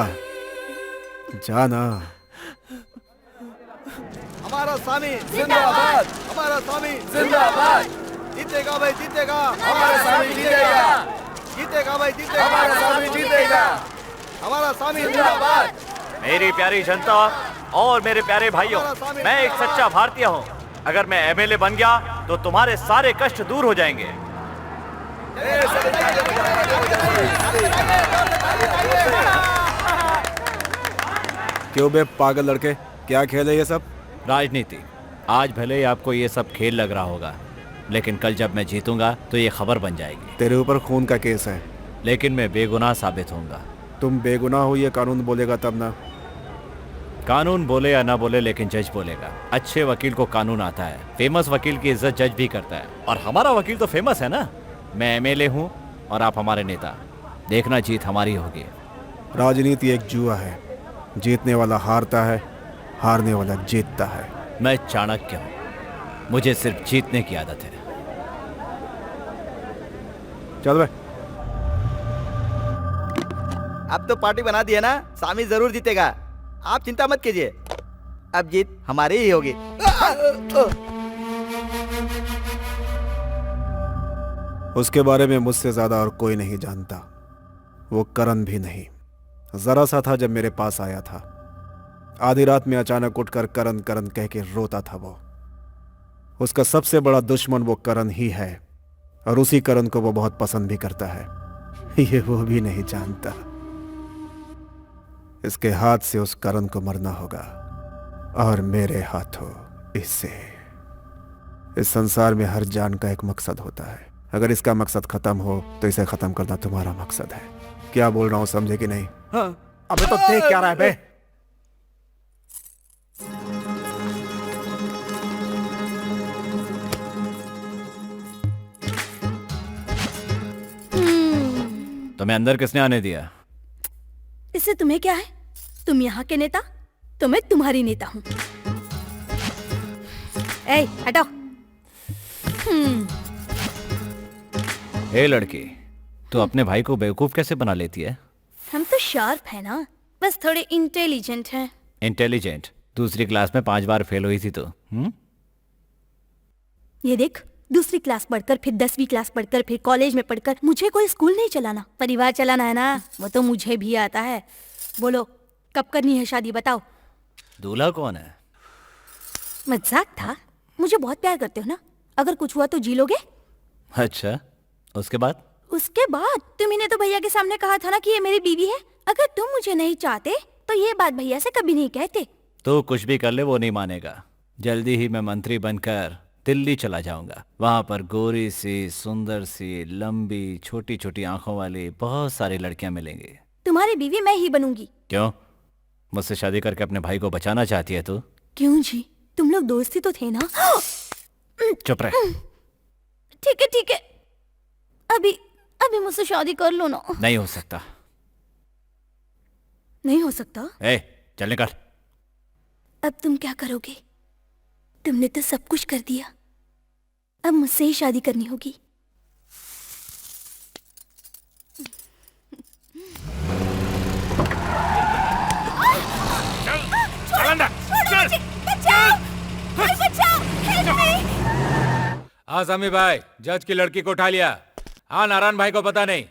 जा ना। हमारा स्वामी जिंदाबाद, हमारा स्वामी जिंदाबाद। जीतेगा भाई, जीतेगा हमारा स्वामी, जीतेगा, जीतेगा भाई, जीतेगा हमारा स्वामी, जीतेगा, हमारा स्वामी जिंदाबाद। मेरी प्यारी जनता और मेरे प्यारे भाइयों, मैं एक सच्चा भारतीय हूँ। अगर मैं एमएलए बन गया तो तुम्हारे सारे कष्ट दूर हो जाएंगे। क्यों बे पागल लड़के, क्या खेल है ये सब? राजनीति। आज भले ही आपको ये सब खेल लग रहा होगा, लेकिन कल जब मैं जीतूंगा तो ये खबर बन जाएगी। तेरे ऊपर खून का केस है, लेकिन मैं बेगुनाह साबित होऊंगा। तुम बेगुनाह हो ये कानून बोलेगा तब ना। कानून बोले या ना बोले, लेकिन जज बोलेगा। अच्छे वकील को कानून आता है, फेमस वकील की इज्जत जज भी करता है, और हमारा वकील तो फेमस है ना। मैं एमएलए हूँ और आप हमारे नेता। देखना, जीत हमारी होगी। राजनीति एक जुआ है, जीतने वाला हारता है, हारने वाला जीतता है। मैं चाणक्य हूँ, मुझे सिर्फ जीतने की आदत है। चल बे। अब तो पार्टी बना दी है ना, स्वामी जरूर जीतेगा, आप चिंता मत कीजिए। अब जीत हमारी ही होगी। उसके बारे में मुझसे ज्यादा और कोई नहीं जानता, वो करण भी नहीं। जरा सा था जब मेरे पास आया था, आधी रात में अचानक उठकर करण करण कह के रोता था वो। उसका सबसे बड़ा दुश्मन वो करण ही है, और उसी करण को वो बहुत पसंद भी करता है। ये वो भी नहीं जानता। इसके हाथ से उस करण को मरना होगा, और मेरे हाथों इससे। इस संसार में हर जान का एक मकसद होता है। अगर इसका मकसद खत्म हो तो इसे खत्म करना तुम्हारा मकसद है। क्या बोल रहा हूं, समझे कि नहीं? हाँ। अबे तो देख क्या रहा है बे? तुम्हें अंदर किसने आने दिया? इससे तुम्हें क्या है? तुम यहाँ के नेता, तो मैं तुम्हारी नेता हूँ। ए, हटो। ए लड़की, तू अपने भाई को बेवकूफ कैसे बना लेती है? हम तो शार्प है ना, बस थोड़े इंटेलिजेंट हैं। इंटेलिजेंट? दूसरी क्लास में 5 बार फेल हुई थी तो। ये देख, दूसरी क्लास पढ़कर, फिर 10वीं क्लास पढ़कर, फिर कॉलेज में पढ़कर मुझे कोई स्कूल नहीं चलाना, परिवार चलाना है ना, वो तो मुझे भी आता है। बोलो, कब करनी है शादी, बताओ। दूल्हा कौन है? मजाक था, मुझे बहुत प्यार करते हो ना, अगर कुछ हुआ तो जी लोगे? अच्छा, उसके बाद? उसके बाद तुम ने तो भैया के सामने कहा था ना कि ये मेरी बीवी है। अगर तुम मुझे नहीं चाहते तो ये बात भैया से कभी नहीं कहते। तो कुछ भी कर ले वो नहीं मानेगा। जल्दी ही मैं मंत्री बनकर दिल्ली चला जाऊंगा। वहां पर गोरी सी, सुंदर सी, लंबी, छोटी छोटी आंखों वाली बहुत सारी लड़कियां मिलेंगी। तुम्हारी बीवी मैं ही बनूंगी। क्यों? मुझसे शादी करके अपने भाई को बचाना चाहती है तू? क्यों जी, तुम लोग दोस्ती तो थे ना। चुप रहे। ठीक है, अभी मुझसे शादी कर लो ना। नहीं हो सकता। नहीं हो सकता? ए, चल निकल। अब तुम क्या करोगे? तुमने तो सब कुछ कर दिया, अब मुझसे ही शादी करनी होगी। चल अंदर, चल। हाँ सामी भाई, जज की लड़की को उठा लिया। हाँ, नारायण भाई को पता नहीं।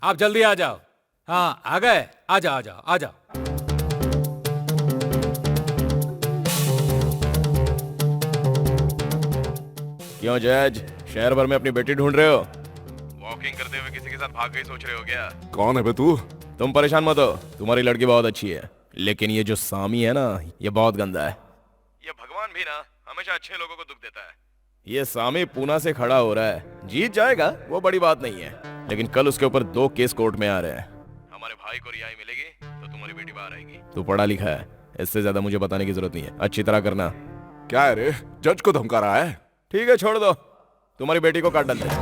आप जल्दी आ जाओ। हाँ, आ गए? आ जाओ। क्यों जज, शहर भर में अपनी बेटी ढूंढ रहे हो? वॉकिंग करते हुए किसी के साथ भाग गई सोच रहे हो क्या? कौन है बे तू? तुम परेशान मत हो, तुम्हारी लड़की बहुत अच्छी है, लेकिन ये जो सामी है ना, ये बहुत गंदा है। ये भगवान भी ना हमेशा अच्छे लोगों को दुख देता है। ये सामी पूना से खड़ा हो रहा है, जीत जाएगा वो बड़ी बात नहीं है, लेकिन कल उसके ऊपर 2 केस कोर्ट में आ रहे हैं। हमारे भाई को रिहाई मिलेगी तो तुम्हारी बेटी बाहर आएगी। तू पढ़ा लिखा है, इससे ज्यादा मुझे बताने की जरूरत नहीं है, अच्छी तरह करना। क्या है रे, जज को धमका रहा है? ठीक है, छोड़ दो, तुम्हारी बेटी को काट डालते हैं।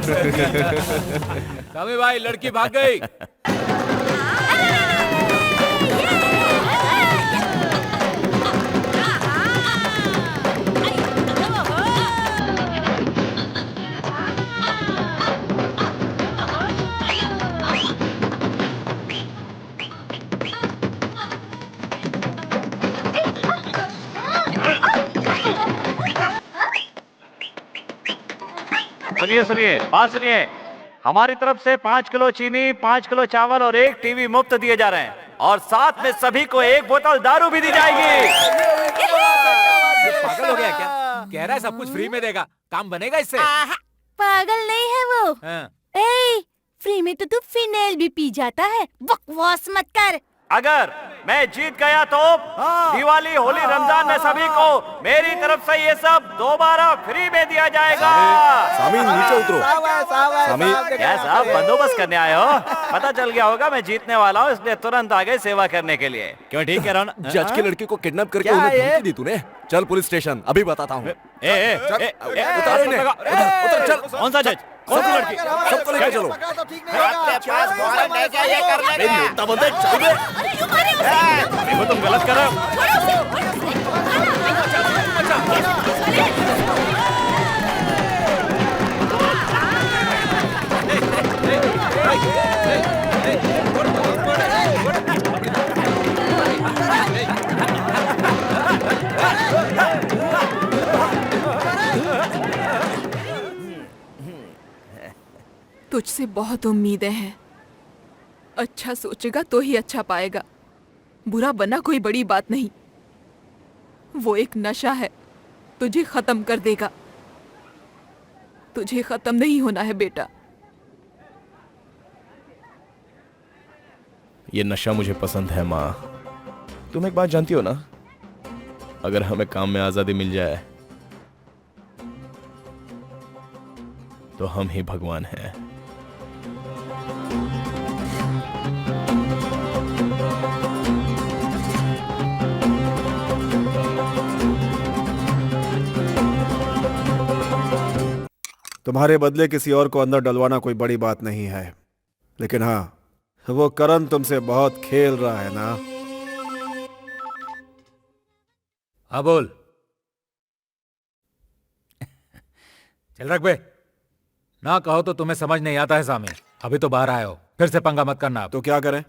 सामी भाई लड़की भाग गई। सुनिए सुनिए, बात सुनिए। हमारी तरफ से 5 किलो चीनी, 5 किलो चावल और 1 टीवी मुफ्त दिए जा रहे हैं और साथ में सभी को 1 बोतल दारू भी दी जाएगी। पागल हो गया क्या? कह रहा है सब कुछ फ्री में देगा, काम बनेगा इससे? पागल नहीं है वो। हाँ। ए, फ्री में तो तू फिनेल भी पी जाता है, बकवास मत कर। अगर मैं जीत गया तो दिवाली, होली, रमजान में सभी को मेरी तरफ से ये सब दोबारा फ्री में दिया जाएगा। सामी नीचे उतरो। सामी क्या साहब बंदोबस्त करने आए हो? पता चल गया होगा मैं जीतने वाला हूँ, इसलिए तुरंत आ गए सेवा करने के लिए। क्यों ठीक कह रहा हूँ ना? जज की लड़की को किडनैप करके उन्हें धमकी दी तूने। चल पुलिस स्टेशन, अभी बताता हूँ। उतार इन्हें। उतर चल। कौन सा जज? कौन सी लड़की? सबको लेके चलो। देखो तुम गलत कर रहे हो। तुझसे बहुत उम्मीदें हैं। अच्छा सोचेगा तो ही अच्छा पाएगा। बुरा बनना कोई बड़ी बात नहीं, वो एक नशा है, तुझे खत्म कर देगा। तुझे खत्म नहीं होना है बेटा। ये नशा मुझे पसंद है माँ। तुम एक बात जानती हो ना, अगर हमें काम में आजादी मिल जाए तो हम ही भगवान हैं। तुम्हारे बदले किसी और को अंदर डलवाना कोई बड़ी बात नहीं है, लेकिन हाँ, वो करण तुमसे बहुत खेल रहा है ना। हाँ बोल। चल रख बे। ना कहो तो तुम्हें समझ नहीं आता है सामी। अभी तो बाहर आए हो, फिर से पंगा मत करना। तो क्या करें?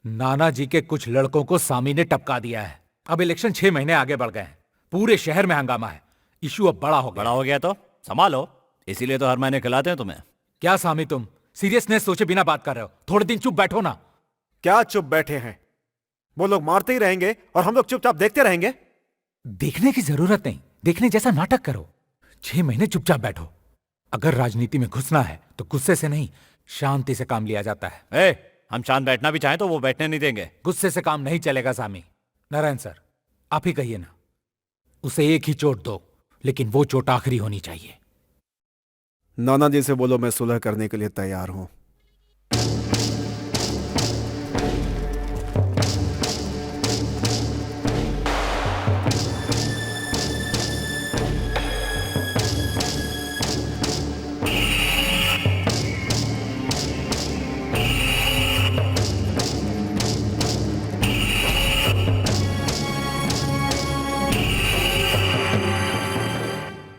नाना जी के कुछ लड़कों को सामी ने टपका दिया है। अब इलेक्शन 6 महीने आगे बढ़ गए हैं, पूरे शहर में हंगामा है। इशू अब बड़ा हो गया तो संभालो, इसीलिए तो हर महीने खिलाते हैं तुम्हें। क्या सामी तुम सीरियसनेस सोचे बिना बात कर रहे हो? थोड़े दिन चुप बैठो ना। क्या चुप बैठे हैं? वो लोग मारते ही रहेंगे और हम लोग चुपचाप देखते रहेंगे। देखने की जरूरत नहीं, देखने जैसा नाटक करो। 6 महीने चुपचाप बैठो। अगर राजनीति में घुसना है तो गुस्से से नहीं, शांति से काम लिया जाता है। हम शांत बैठना भी चाहें तो वो बैठने नहीं देंगे। गुस्से से काम नहीं चलेगा सामी। नारायण सर, आप ही कहिए ना। उसे एक ही चोट दो, लेकिन वो चोट आखिरी होनी चाहिए। नाना जी से बोलो मैं सुलह करने के लिए तैयार हूं।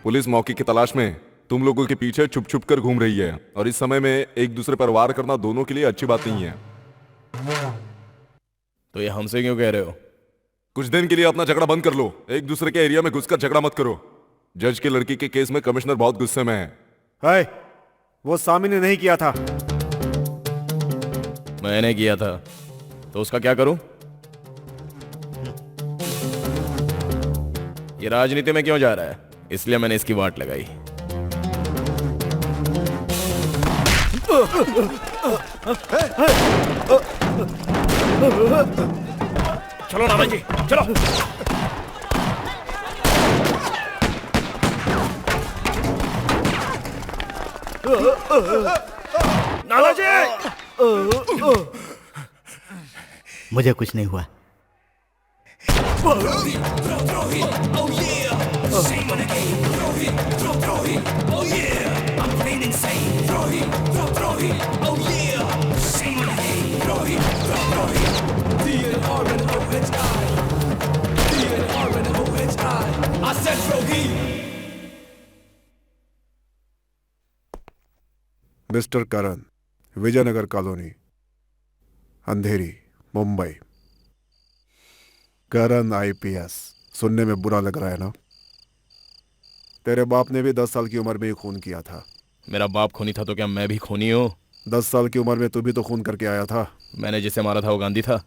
पुलिस मौके की तलाश में तुम लोगों के पीछे छुप छुप कर घूम रही है, और इस समय में एक दूसरे पर वार करना दोनों के लिए अच्छी बात नहीं है। तो ये हमसे क्यों कह रहे हो? कुछ दिन के लिए अपना झगड़ा बंद कर लो। एक दूसरे के एरिया में घुसकर झगड़ा मत करो। जज की लड़की के केस में कमिश्नर बहुत गुस्से में है। वो सामी ने नहीं किया था। मैंने किया था, तो उसका क्या करूं? ये राजनीति में क्यों जा रहा है, इसलिए मैंने इसकी वाट लगाई। चलो नाना जी, चलो। नाना जी, मुझे कुछ नहीं हुआ। insane. Throw heat, throw heat, oh yeah. Throw heat, throw heat. DNRNOHI. DNRNOHI. I said throw heat. Mister Karan, Vijaynagar colony, Andheri, Mumbai. Karan IPS, सुनने में बुरा लग रहा है ना? तेरे बाप ने भी 10 साल की उम्र में ही खून किया था। मेरा बाप खूनी था तो क्या मैं भी खूनी हूँ? 10 साल की उम्र में तू भी तो खून करके आया था। मैंने जिसे मारा था वो गांधी था।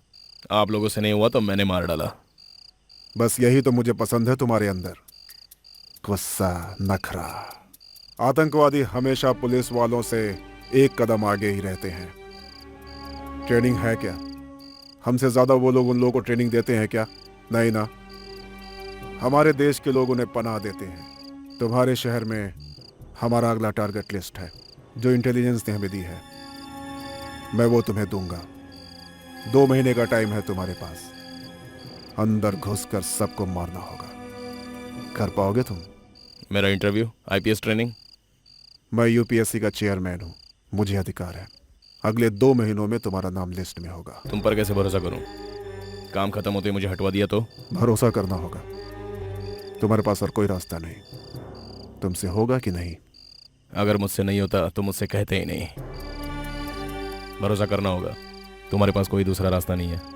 आप लोगों से नहीं हुआ तो मैंने मार डाला। बस यही तो मुझे पसंद है तुम्हारे अंदर, गुस्सा, नखरा। आतंकवादी हमेशा पुलिस वालों से एक कदम आगे ही रहते हैं। ट्रेनिंग है क्या? हमसे ज्यादा वो लोग उन लोगों को ट्रेनिंग देते हैं क्या? नहीं ना। हमारे देश के लोग उन्हें पनाह देते हैं। तुम्हारे शहर में हमारा अगला टारगेट लिस्ट है जो इंटेलिजेंस ने हमें दी है। मैं वो तुम्हें दूंगा। 2 महीने का टाइम है तुम्हारे पास। अंदर घुसकर सबको मारना होगा। कर पाओगे तुम? मेरा इंटरव्यू, आईपीएस ट्रेनिंग। मैं यूपीएससी का चेयरमैन हूँ, मुझे अधिकार है। अगले 2 महीनों में तुम्हारा नाम लिस्ट में होगा। तुम पर कैसे भरोसा करूं? काम खत्म होते ही मुझे हटवा दिया तो? भरोसा करना होगा। तुम्हारे पास और कोई रास्ता नहीं। तुमसे होगा कि नहीं? अगर मुझसे नहीं होता तो मुझसे कहते ही नहीं। भरोसा करना होगा। तुम्हारे पास कोई दूसरा रास्ता नहीं है।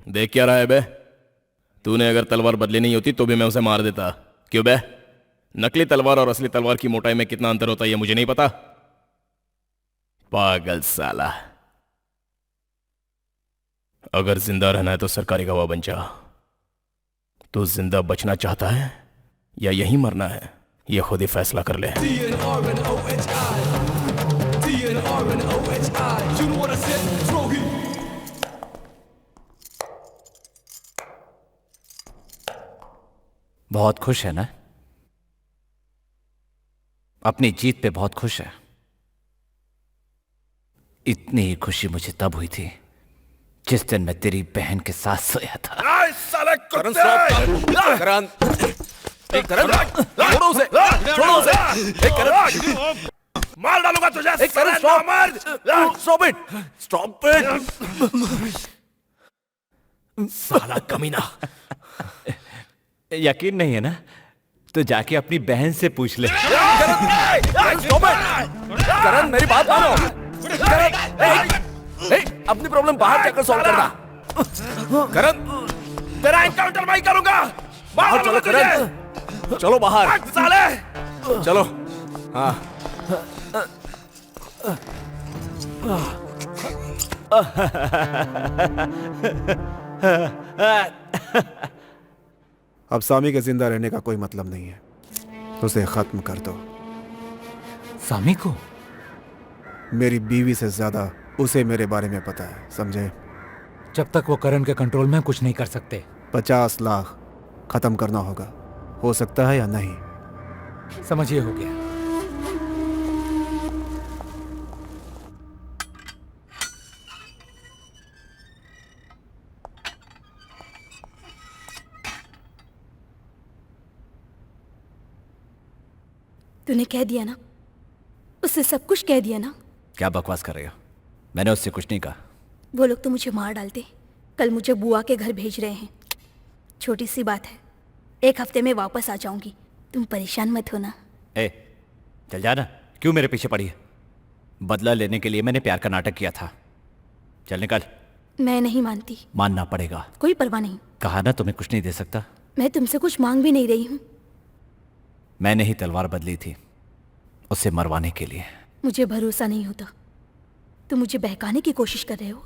देख क्या रहा है बे? तूने अगर तलवार बदली नहीं होती तो भी मैं उसे मार देता। क्यों बे? नकली तलवार और असली तलवार की मोटाई में कितना अंतर होता है ये मुझे नहीं पता? पागल साला। अगर जिंदा रहना है तो सरकारी गवाह बन जा। तू जिंदा बचना चाहता है या यहीं मरना है, ये खुद ही फैसला कर ले। बहुत खुश है ना? अपनी जीत पे बहुत खुश है। इतनी ही खुशी मुझे तब हुई थी जिस दिन मैं तेरी बहन के साथ सोया था। करण, छोड़ो उसे, छोड़ो उसे। मार डालूंगा तुझे। Stop it, stop it. साला कमीना। यकीन नहीं है ना? तो जाके अपनी बहन से पूछ ले। करण, मेरी बात मानो। अपनी प्रॉब्लम बाहर जाकर सॉल्व करना। करण, तेरा एनकाउंटर मैं ही करूंगा। बाहर चलो करण, चलो बाहर। साले, चलो। हाँ। अब सामी के जिंदा रहने का कोई मतलब नहीं है। उसे खत्म कर दो। सामी को? मेरी बीवी से ज्यादा उसे मेरे बारे में पता है, समझे? जब तक वो करण के कंट्रोल में, कुछ नहीं कर सकते। 50 लाख खत्म करना होगा। हो सकता है या नहीं? समझिए, हो गया। तूने कह दिया ना? उससे सब कुछ कह दिया ना? क्या बकवास कर रहे हो? मैंने उससे कुछ नहीं कहा। वो लोग तो मुझे मार डालते। कल मुझे बुआ के घर भेज रहे हैं। छोटी सी बात है, 1 हफ्ते में वापस आ जाऊंगी। तुम परेशान मत होना। ए, चल जाना। क्यों मेरे पीछे पड़ी है? बदला लेने के लिए मैंने प्यार का नाटक किया था। चल निकल। मैं नहीं मानती। मानना पड़ेगा। कोई परवाह नहीं। कहा ना तुम्हें कुछ नहीं दे सकता। मैं तुमसे कुछ मांग भी नहीं रही हूँ। मैंने ही तलवार बदली थी उसे मरवाने के लिए। मुझे भरोसा नहीं होता। तुम मुझे बहकाने की कोशिश कर रहे हो।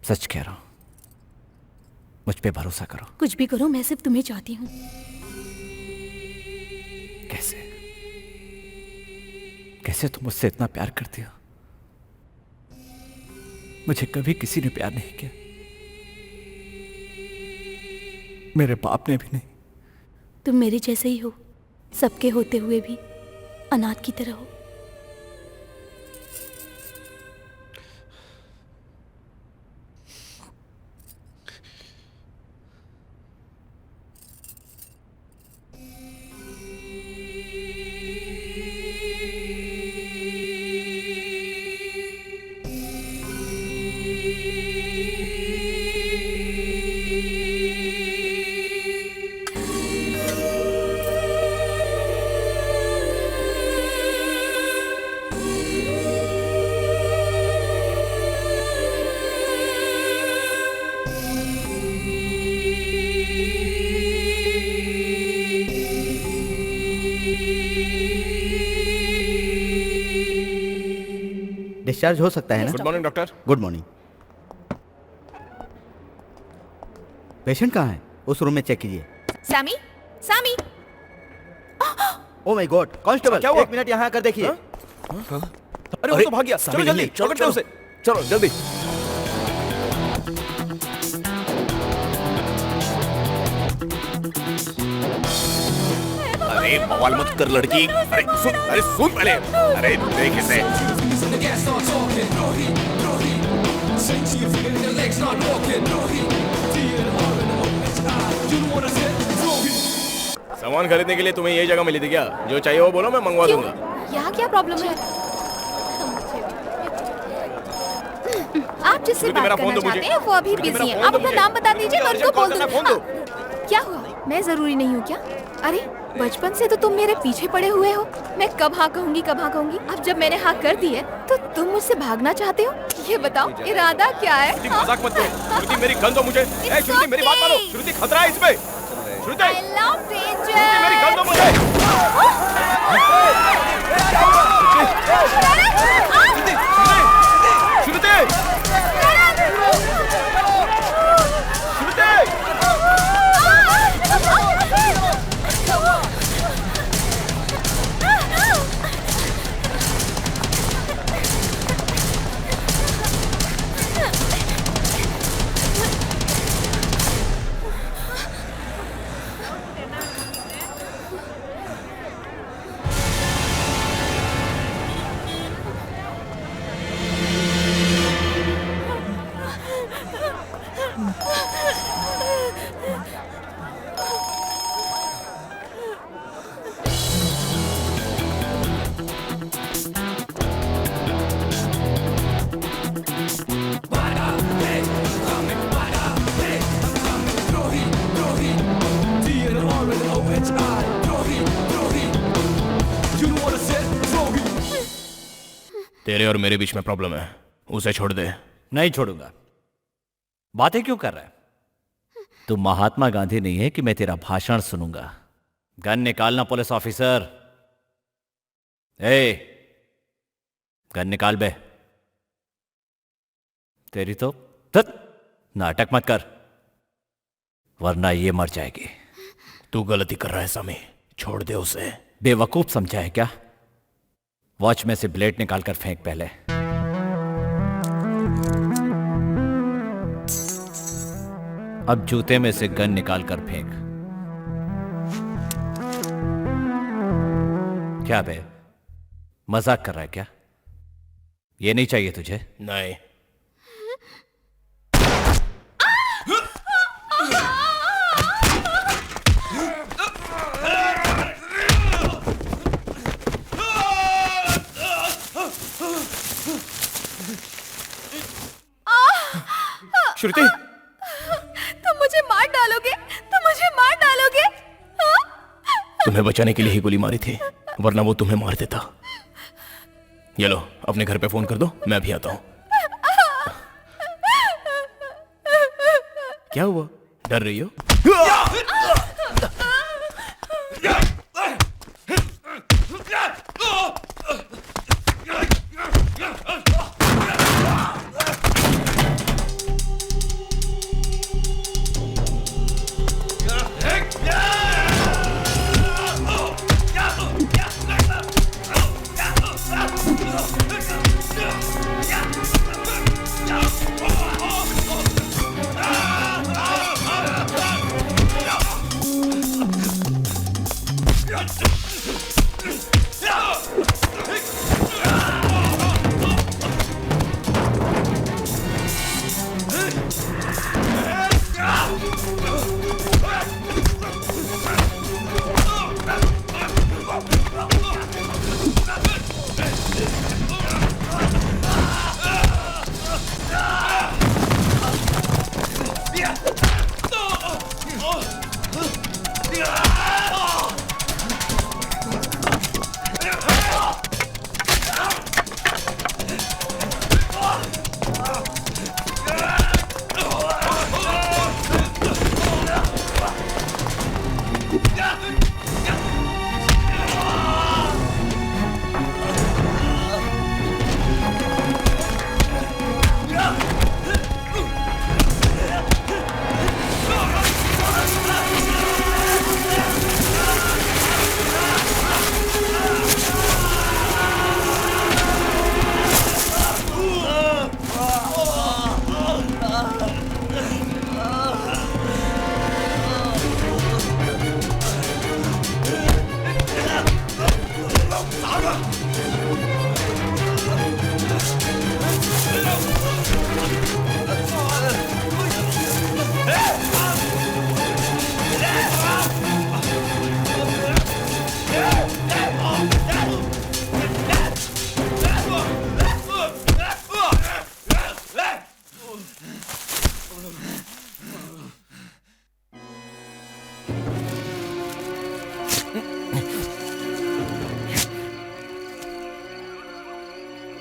सच कह रहा हूं, मुझ पे भरोसा करो। कुछ भी करो, मैं सिर्फ तुम्हें चाहती हूँ। कैसे कैसे तुम मुझसे इतना प्यार करती हो? मुझे कभी किसी ने प्यार नहीं किया। मेरे बाप ने भी नहीं। तुम मेरे जैसे ही हो, सबके होते हुए भी अनाथ की तरह हो। डिस्चार्ज हो सकता है ना? Good morning doctor. Good morning. Patient कहाँ है? उस रूम में चेक कीजिए। सामी, सामी। ओ माय गॉड, कांस्टेबल क्या हुआ? 1 मिनट यहाँ आकर देखिए। अरे वो तो भाग गया। चलो जल्दी, पकड़ते हैं उसे। चलो जल्दी। अरे बवाल मत कर लड़की। अरे सुन पहले। अरे देख इसे। सामान खरीदने के लिए तुम्हें ये जगह मिली थी क्या? जो चाहिए वो बोलो, मैं मंगवा दूंगा। यहाँ क्या प्रॉब्लम है? आप जिससे श्रुति, बात मेरा करना फोन दो मुझे। चाहते हैं वो अभी श्रुति, बिजी मेरा हैं। फोन आप दो अपना मुझे। नाम बता दीजिए, मैं मुझे उनको कॉल बोल करना, दूंगी। फोन दो। हाँ। क्या हुआ? मैं जरूरी नहीं हूँ क्या? अरे बचपन से तो तुम मेरे पीछे पड़े हुए हो। मैं कब हाँ कहूँगी, कब हाँ कहूँगी। अब जब मैंने हाँ कर दी है तो तुम मुझसे भागना चाहते हो? ये बताओ इरादा क्या है? श्रुति मजाक मत करो। श्रुति मेरी गन दो मुझे। ए श्रुति मेरी बात मानो। श्रुति खतरा है इसमें। श्रुति I love danger. श्रुति मेरी गन दो मुझे। श्रुति तेरे और मेरे बीच में प्रॉब्लम है, उसे छोड़ दे। नहीं छोड़ूंगा। बातें क्यों कर रहा है? तू महात्मा गांधी नहीं है कि मैं तेरा भाषण सुनूंगा। गन निकालना पुलिस ऑफिसर। ए, गन निकाल बे। तेरी तो नाटक मत कर, वरना ये मर जाएगी। तू गलती कर रहा है सामी, छोड़ दे उसे। बेवकूफ समझा है क्या? वॉच में से ब्लेड निकाल कर फेंक पहले। अब जूते में से गन निकाल कर फेंक। क्या बे, मजाक कर रहा है क्या? ये नहीं चाहिए तुझे? नहीं। श्रुति, तुम मुझे मार डालोगे? तुम मुझे मार डालोगे? तुम्हें बचाने के लिए ही गोली मारी थी, वरना वो तुम्हें मार देता। ये लो, अपने घर पे फोन कर दो, मैं भी आता हूं। क्या हुआ? डर रही हो?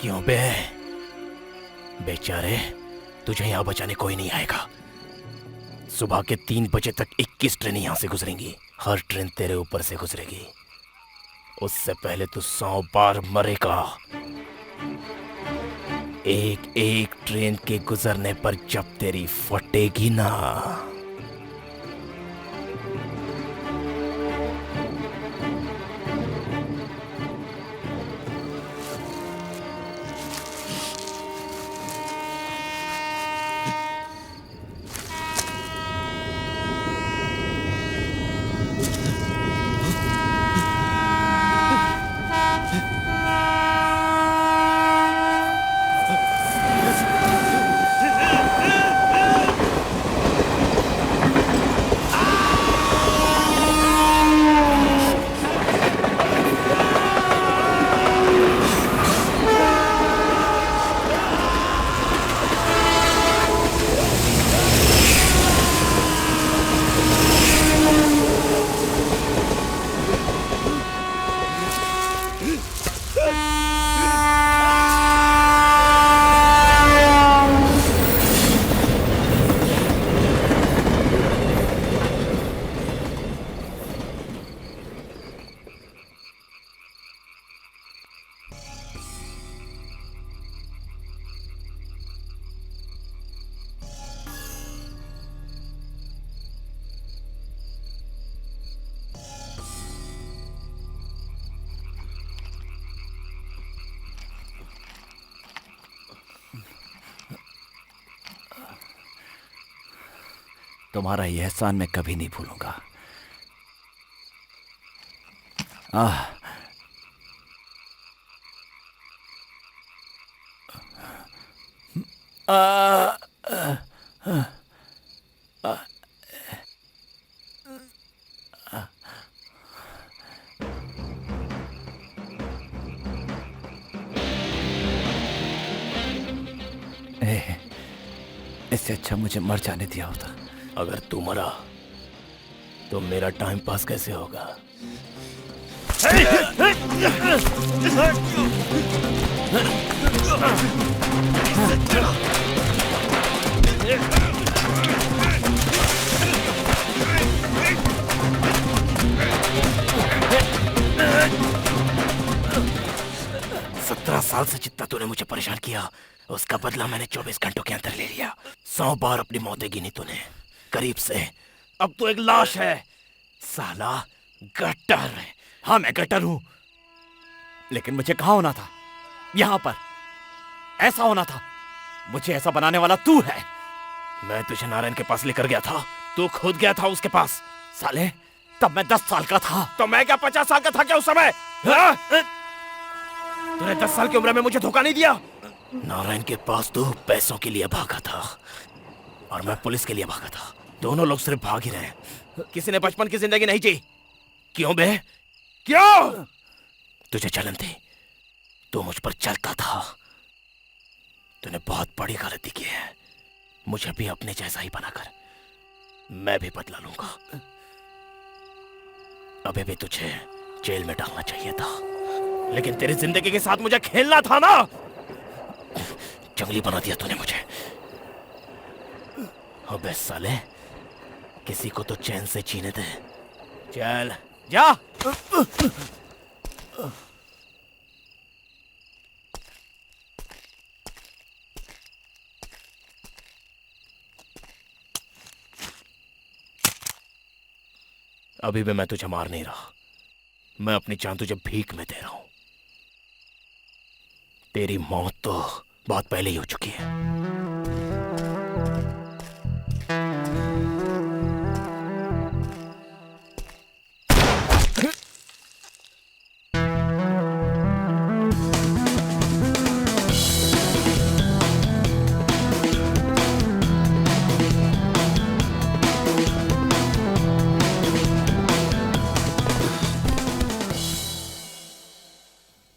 क्यों बे? बेचारे, तुझे यहाँ बचाने कोई नहीं आएगा। सुबह के 3 बजे तक 21 ट्रेन यहाँ से गुजरेंगी। हर ट्रेन तेरे ऊपर से गुजरेगी। उससे पहले तू 100 बार मरेगा। एक एक ट्रेन के गुजरने पर जब तेरी फटेगी ना, तुम्हारा यह एहसान मैं कभी नहीं भूलूंगा। आह, इससे अच्छा मुझे मर जाने दिया होता। अगर तू मरा तो मेरा टाइम पास कैसे होगा? 17 साल से जितना तूने मुझे परेशान किया, उसका बदला मैंने 24 घंटों के अंदर ले लिया। 100 बार अपनी मौतें गिनी तूने, करीब से। अब तो एक लाश है, साला गटर। हाँ, मैं गटर हूं, लेकिन मुझे कहां होना था? यहां पर ऐसा होना था। मुझे ऐसा बनाने वाला तू है। मैं तुझे नारायण के पास लेकर गया था, तू खुद गया था उसके पास। साले, तब मैं 10 साल का था, तो मैं क्या 50 साल का था क्या उस समय? हाँ? तूने 10 साल की उम्र में मुझे धोखा नहीं दिया। नारायण के पास तू पैसों के लिए भागा था और मैं पुलिस के लिए भागा था। दोनों लोग सिर्फ भाग ही रहे। किसी ने बचपन की जिंदगी नहीं जी। क्यों बे? क्यों? तुझे जलन थी, तू मुझ पर चलता था। तूने बहुत बड़ी गलती की है। मुझे भी अपने जैसा ही बनाकर मैं भी बदला लूंगा। अबे भी तुझे जेल में डालना चाहिए था, लेकिन तेरी जिंदगी के साथ मुझे खेलना था ना। जंगली बना दिया तूने मुझे। अबे साले, किसी को तो चैन से जीने दे। चल जा। अभी भी मैं तुझे मार नहीं रहा, मैं अपनी जान तुझे भीख में दे रहा हूं। तेरी मौत तो बहुत पहले ही हो चुकी है।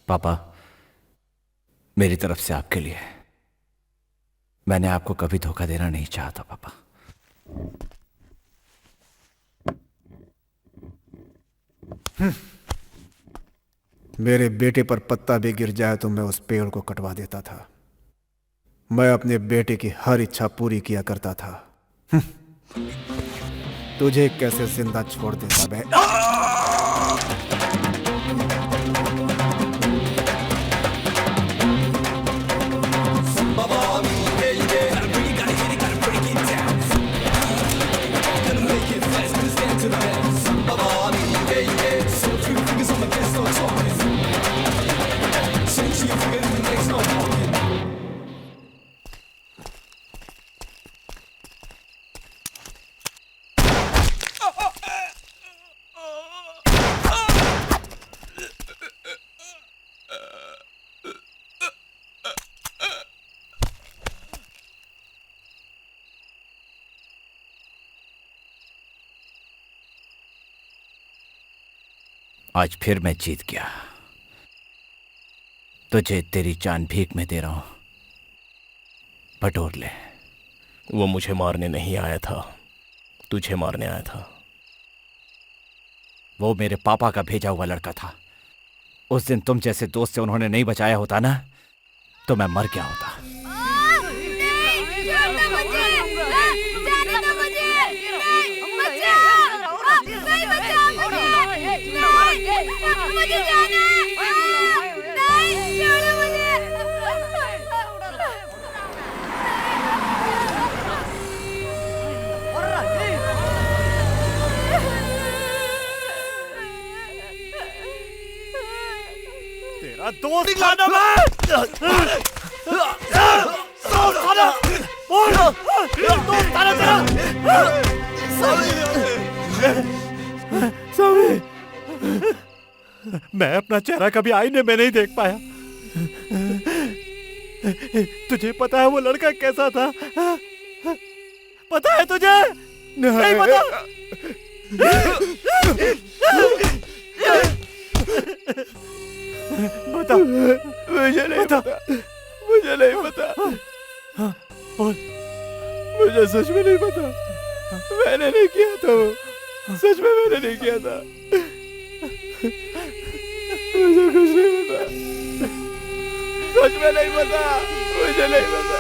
पापा, मेरी तरफ से आपके लिए। मैंने आपको कभी धोखा देना नहीं चाहा था पापा। मेरे बेटे पर पत्ता भी गिर जाए तो मैं उस पेड़ को कटवा देता था। मैं अपने बेटे की हर इच्छा पूरी किया करता था। तुझे कैसे जिंदा छोड़ देता मैं? आज फिर मैं जीत गया। तुझे तेरी जान भीख में दे रहा हूं, बटोर ले। वो मुझे मारने नहीं आया था, तुझे मारने आया था। वो मेरे पापा का भेजा हुआ लड़का था। उस दिन तुम जैसे दोस्त से उन्होंने नहीं बचाया होता ना, तो मैं मर गया होता। मुझे जाना है। नहीं, छोड़ो मुझे। तेरा दोस्त लाना मैं। दोस्त आना तेरा। स्वामी, मैं अपना चेहरा कभी आईने में नहीं देख पाया। तुझे पता है वो लड़का कैसा था? पता है तुझे? नहीं पता? बता। मुझे नहीं पता। मुझे नहीं पता। बोल। मुझे सच में नहीं पता। मैंने नहीं किया था वो। सच में मैंने नहीं किया था। मुझे कुछ नहीं पता। सच में नहीं पता। मुझे नहीं पता।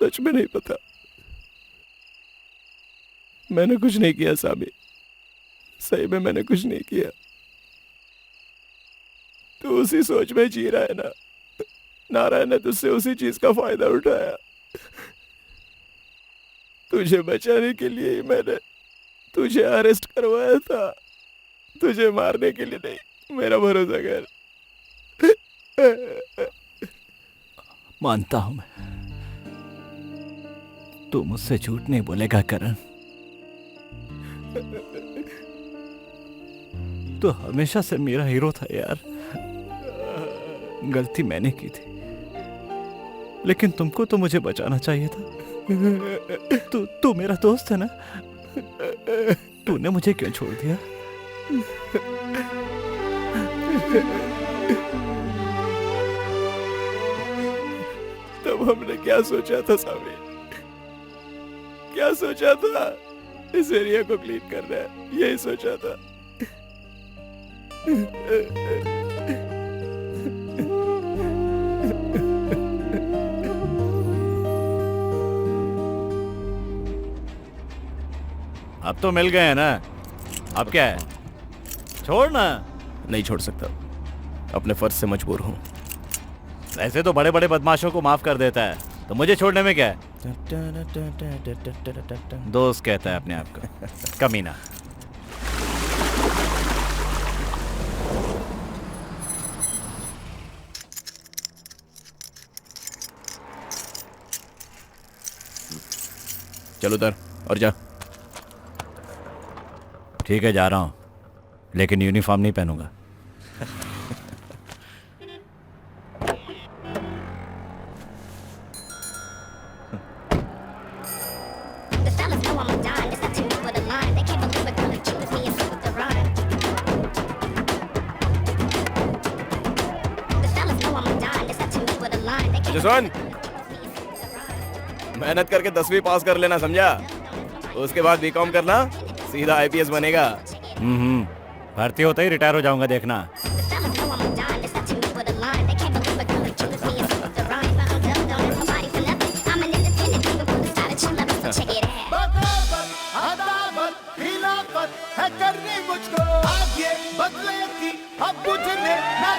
सच में नहीं पता। मैंने कुछ नहीं किया सामी। सही में मैंने कुछ नहीं किया। तू उसी सोच में जी रहा है ना। नारायण ने तुझसे उसी चीज का फायदा उठाया। तुझे बचाने के लिए ही मैंने तुझे अरेस्ट करवाया था। तुझे मारने के लिए नहीं। मेरा भरोसा कर। मानता हूं मैं। तू मुझसे झूठ नहीं बोलेगा करण। तो हमेशा से मेरा हीरो था यार। गलती मैंने की थी, लेकिन तुमको तो मुझे बचाना चाहिए था। तू मेरा दोस्त है ना। तूने मुझे क्यों छोड़ दिया? तब हमने क्या सोचा था सामी? क्या सोचा था? इस एरिया को क्लीन करना है, यही सोचा था। अब तो मिल गए हैं ना, अब क्या है? छोड़ ना। नहीं छोड़ सकता, अपने फर्ज से मजबूर हूं। ऐसे तो बड़े बड़े बदमाशों को माफ कर देता है, तो मुझे छोड़ने में क्या है? दोस्त कहता है अपने आप को, कमीना। चल उधर और जा। ठीक है, जा रहा हूँ, लेकिन यूनिफॉर्म नहीं पहनूंगा। सुन, मेहनत करके 10वीं पास कर लेना, समझा? उसके बाद बीकॉम करना, सीधा आईपीएस बनेगा। भर्ती होते ही रिटायर हो जाऊंगा, देखना। है करनी मुझको आगे बदले की अब बुझने ना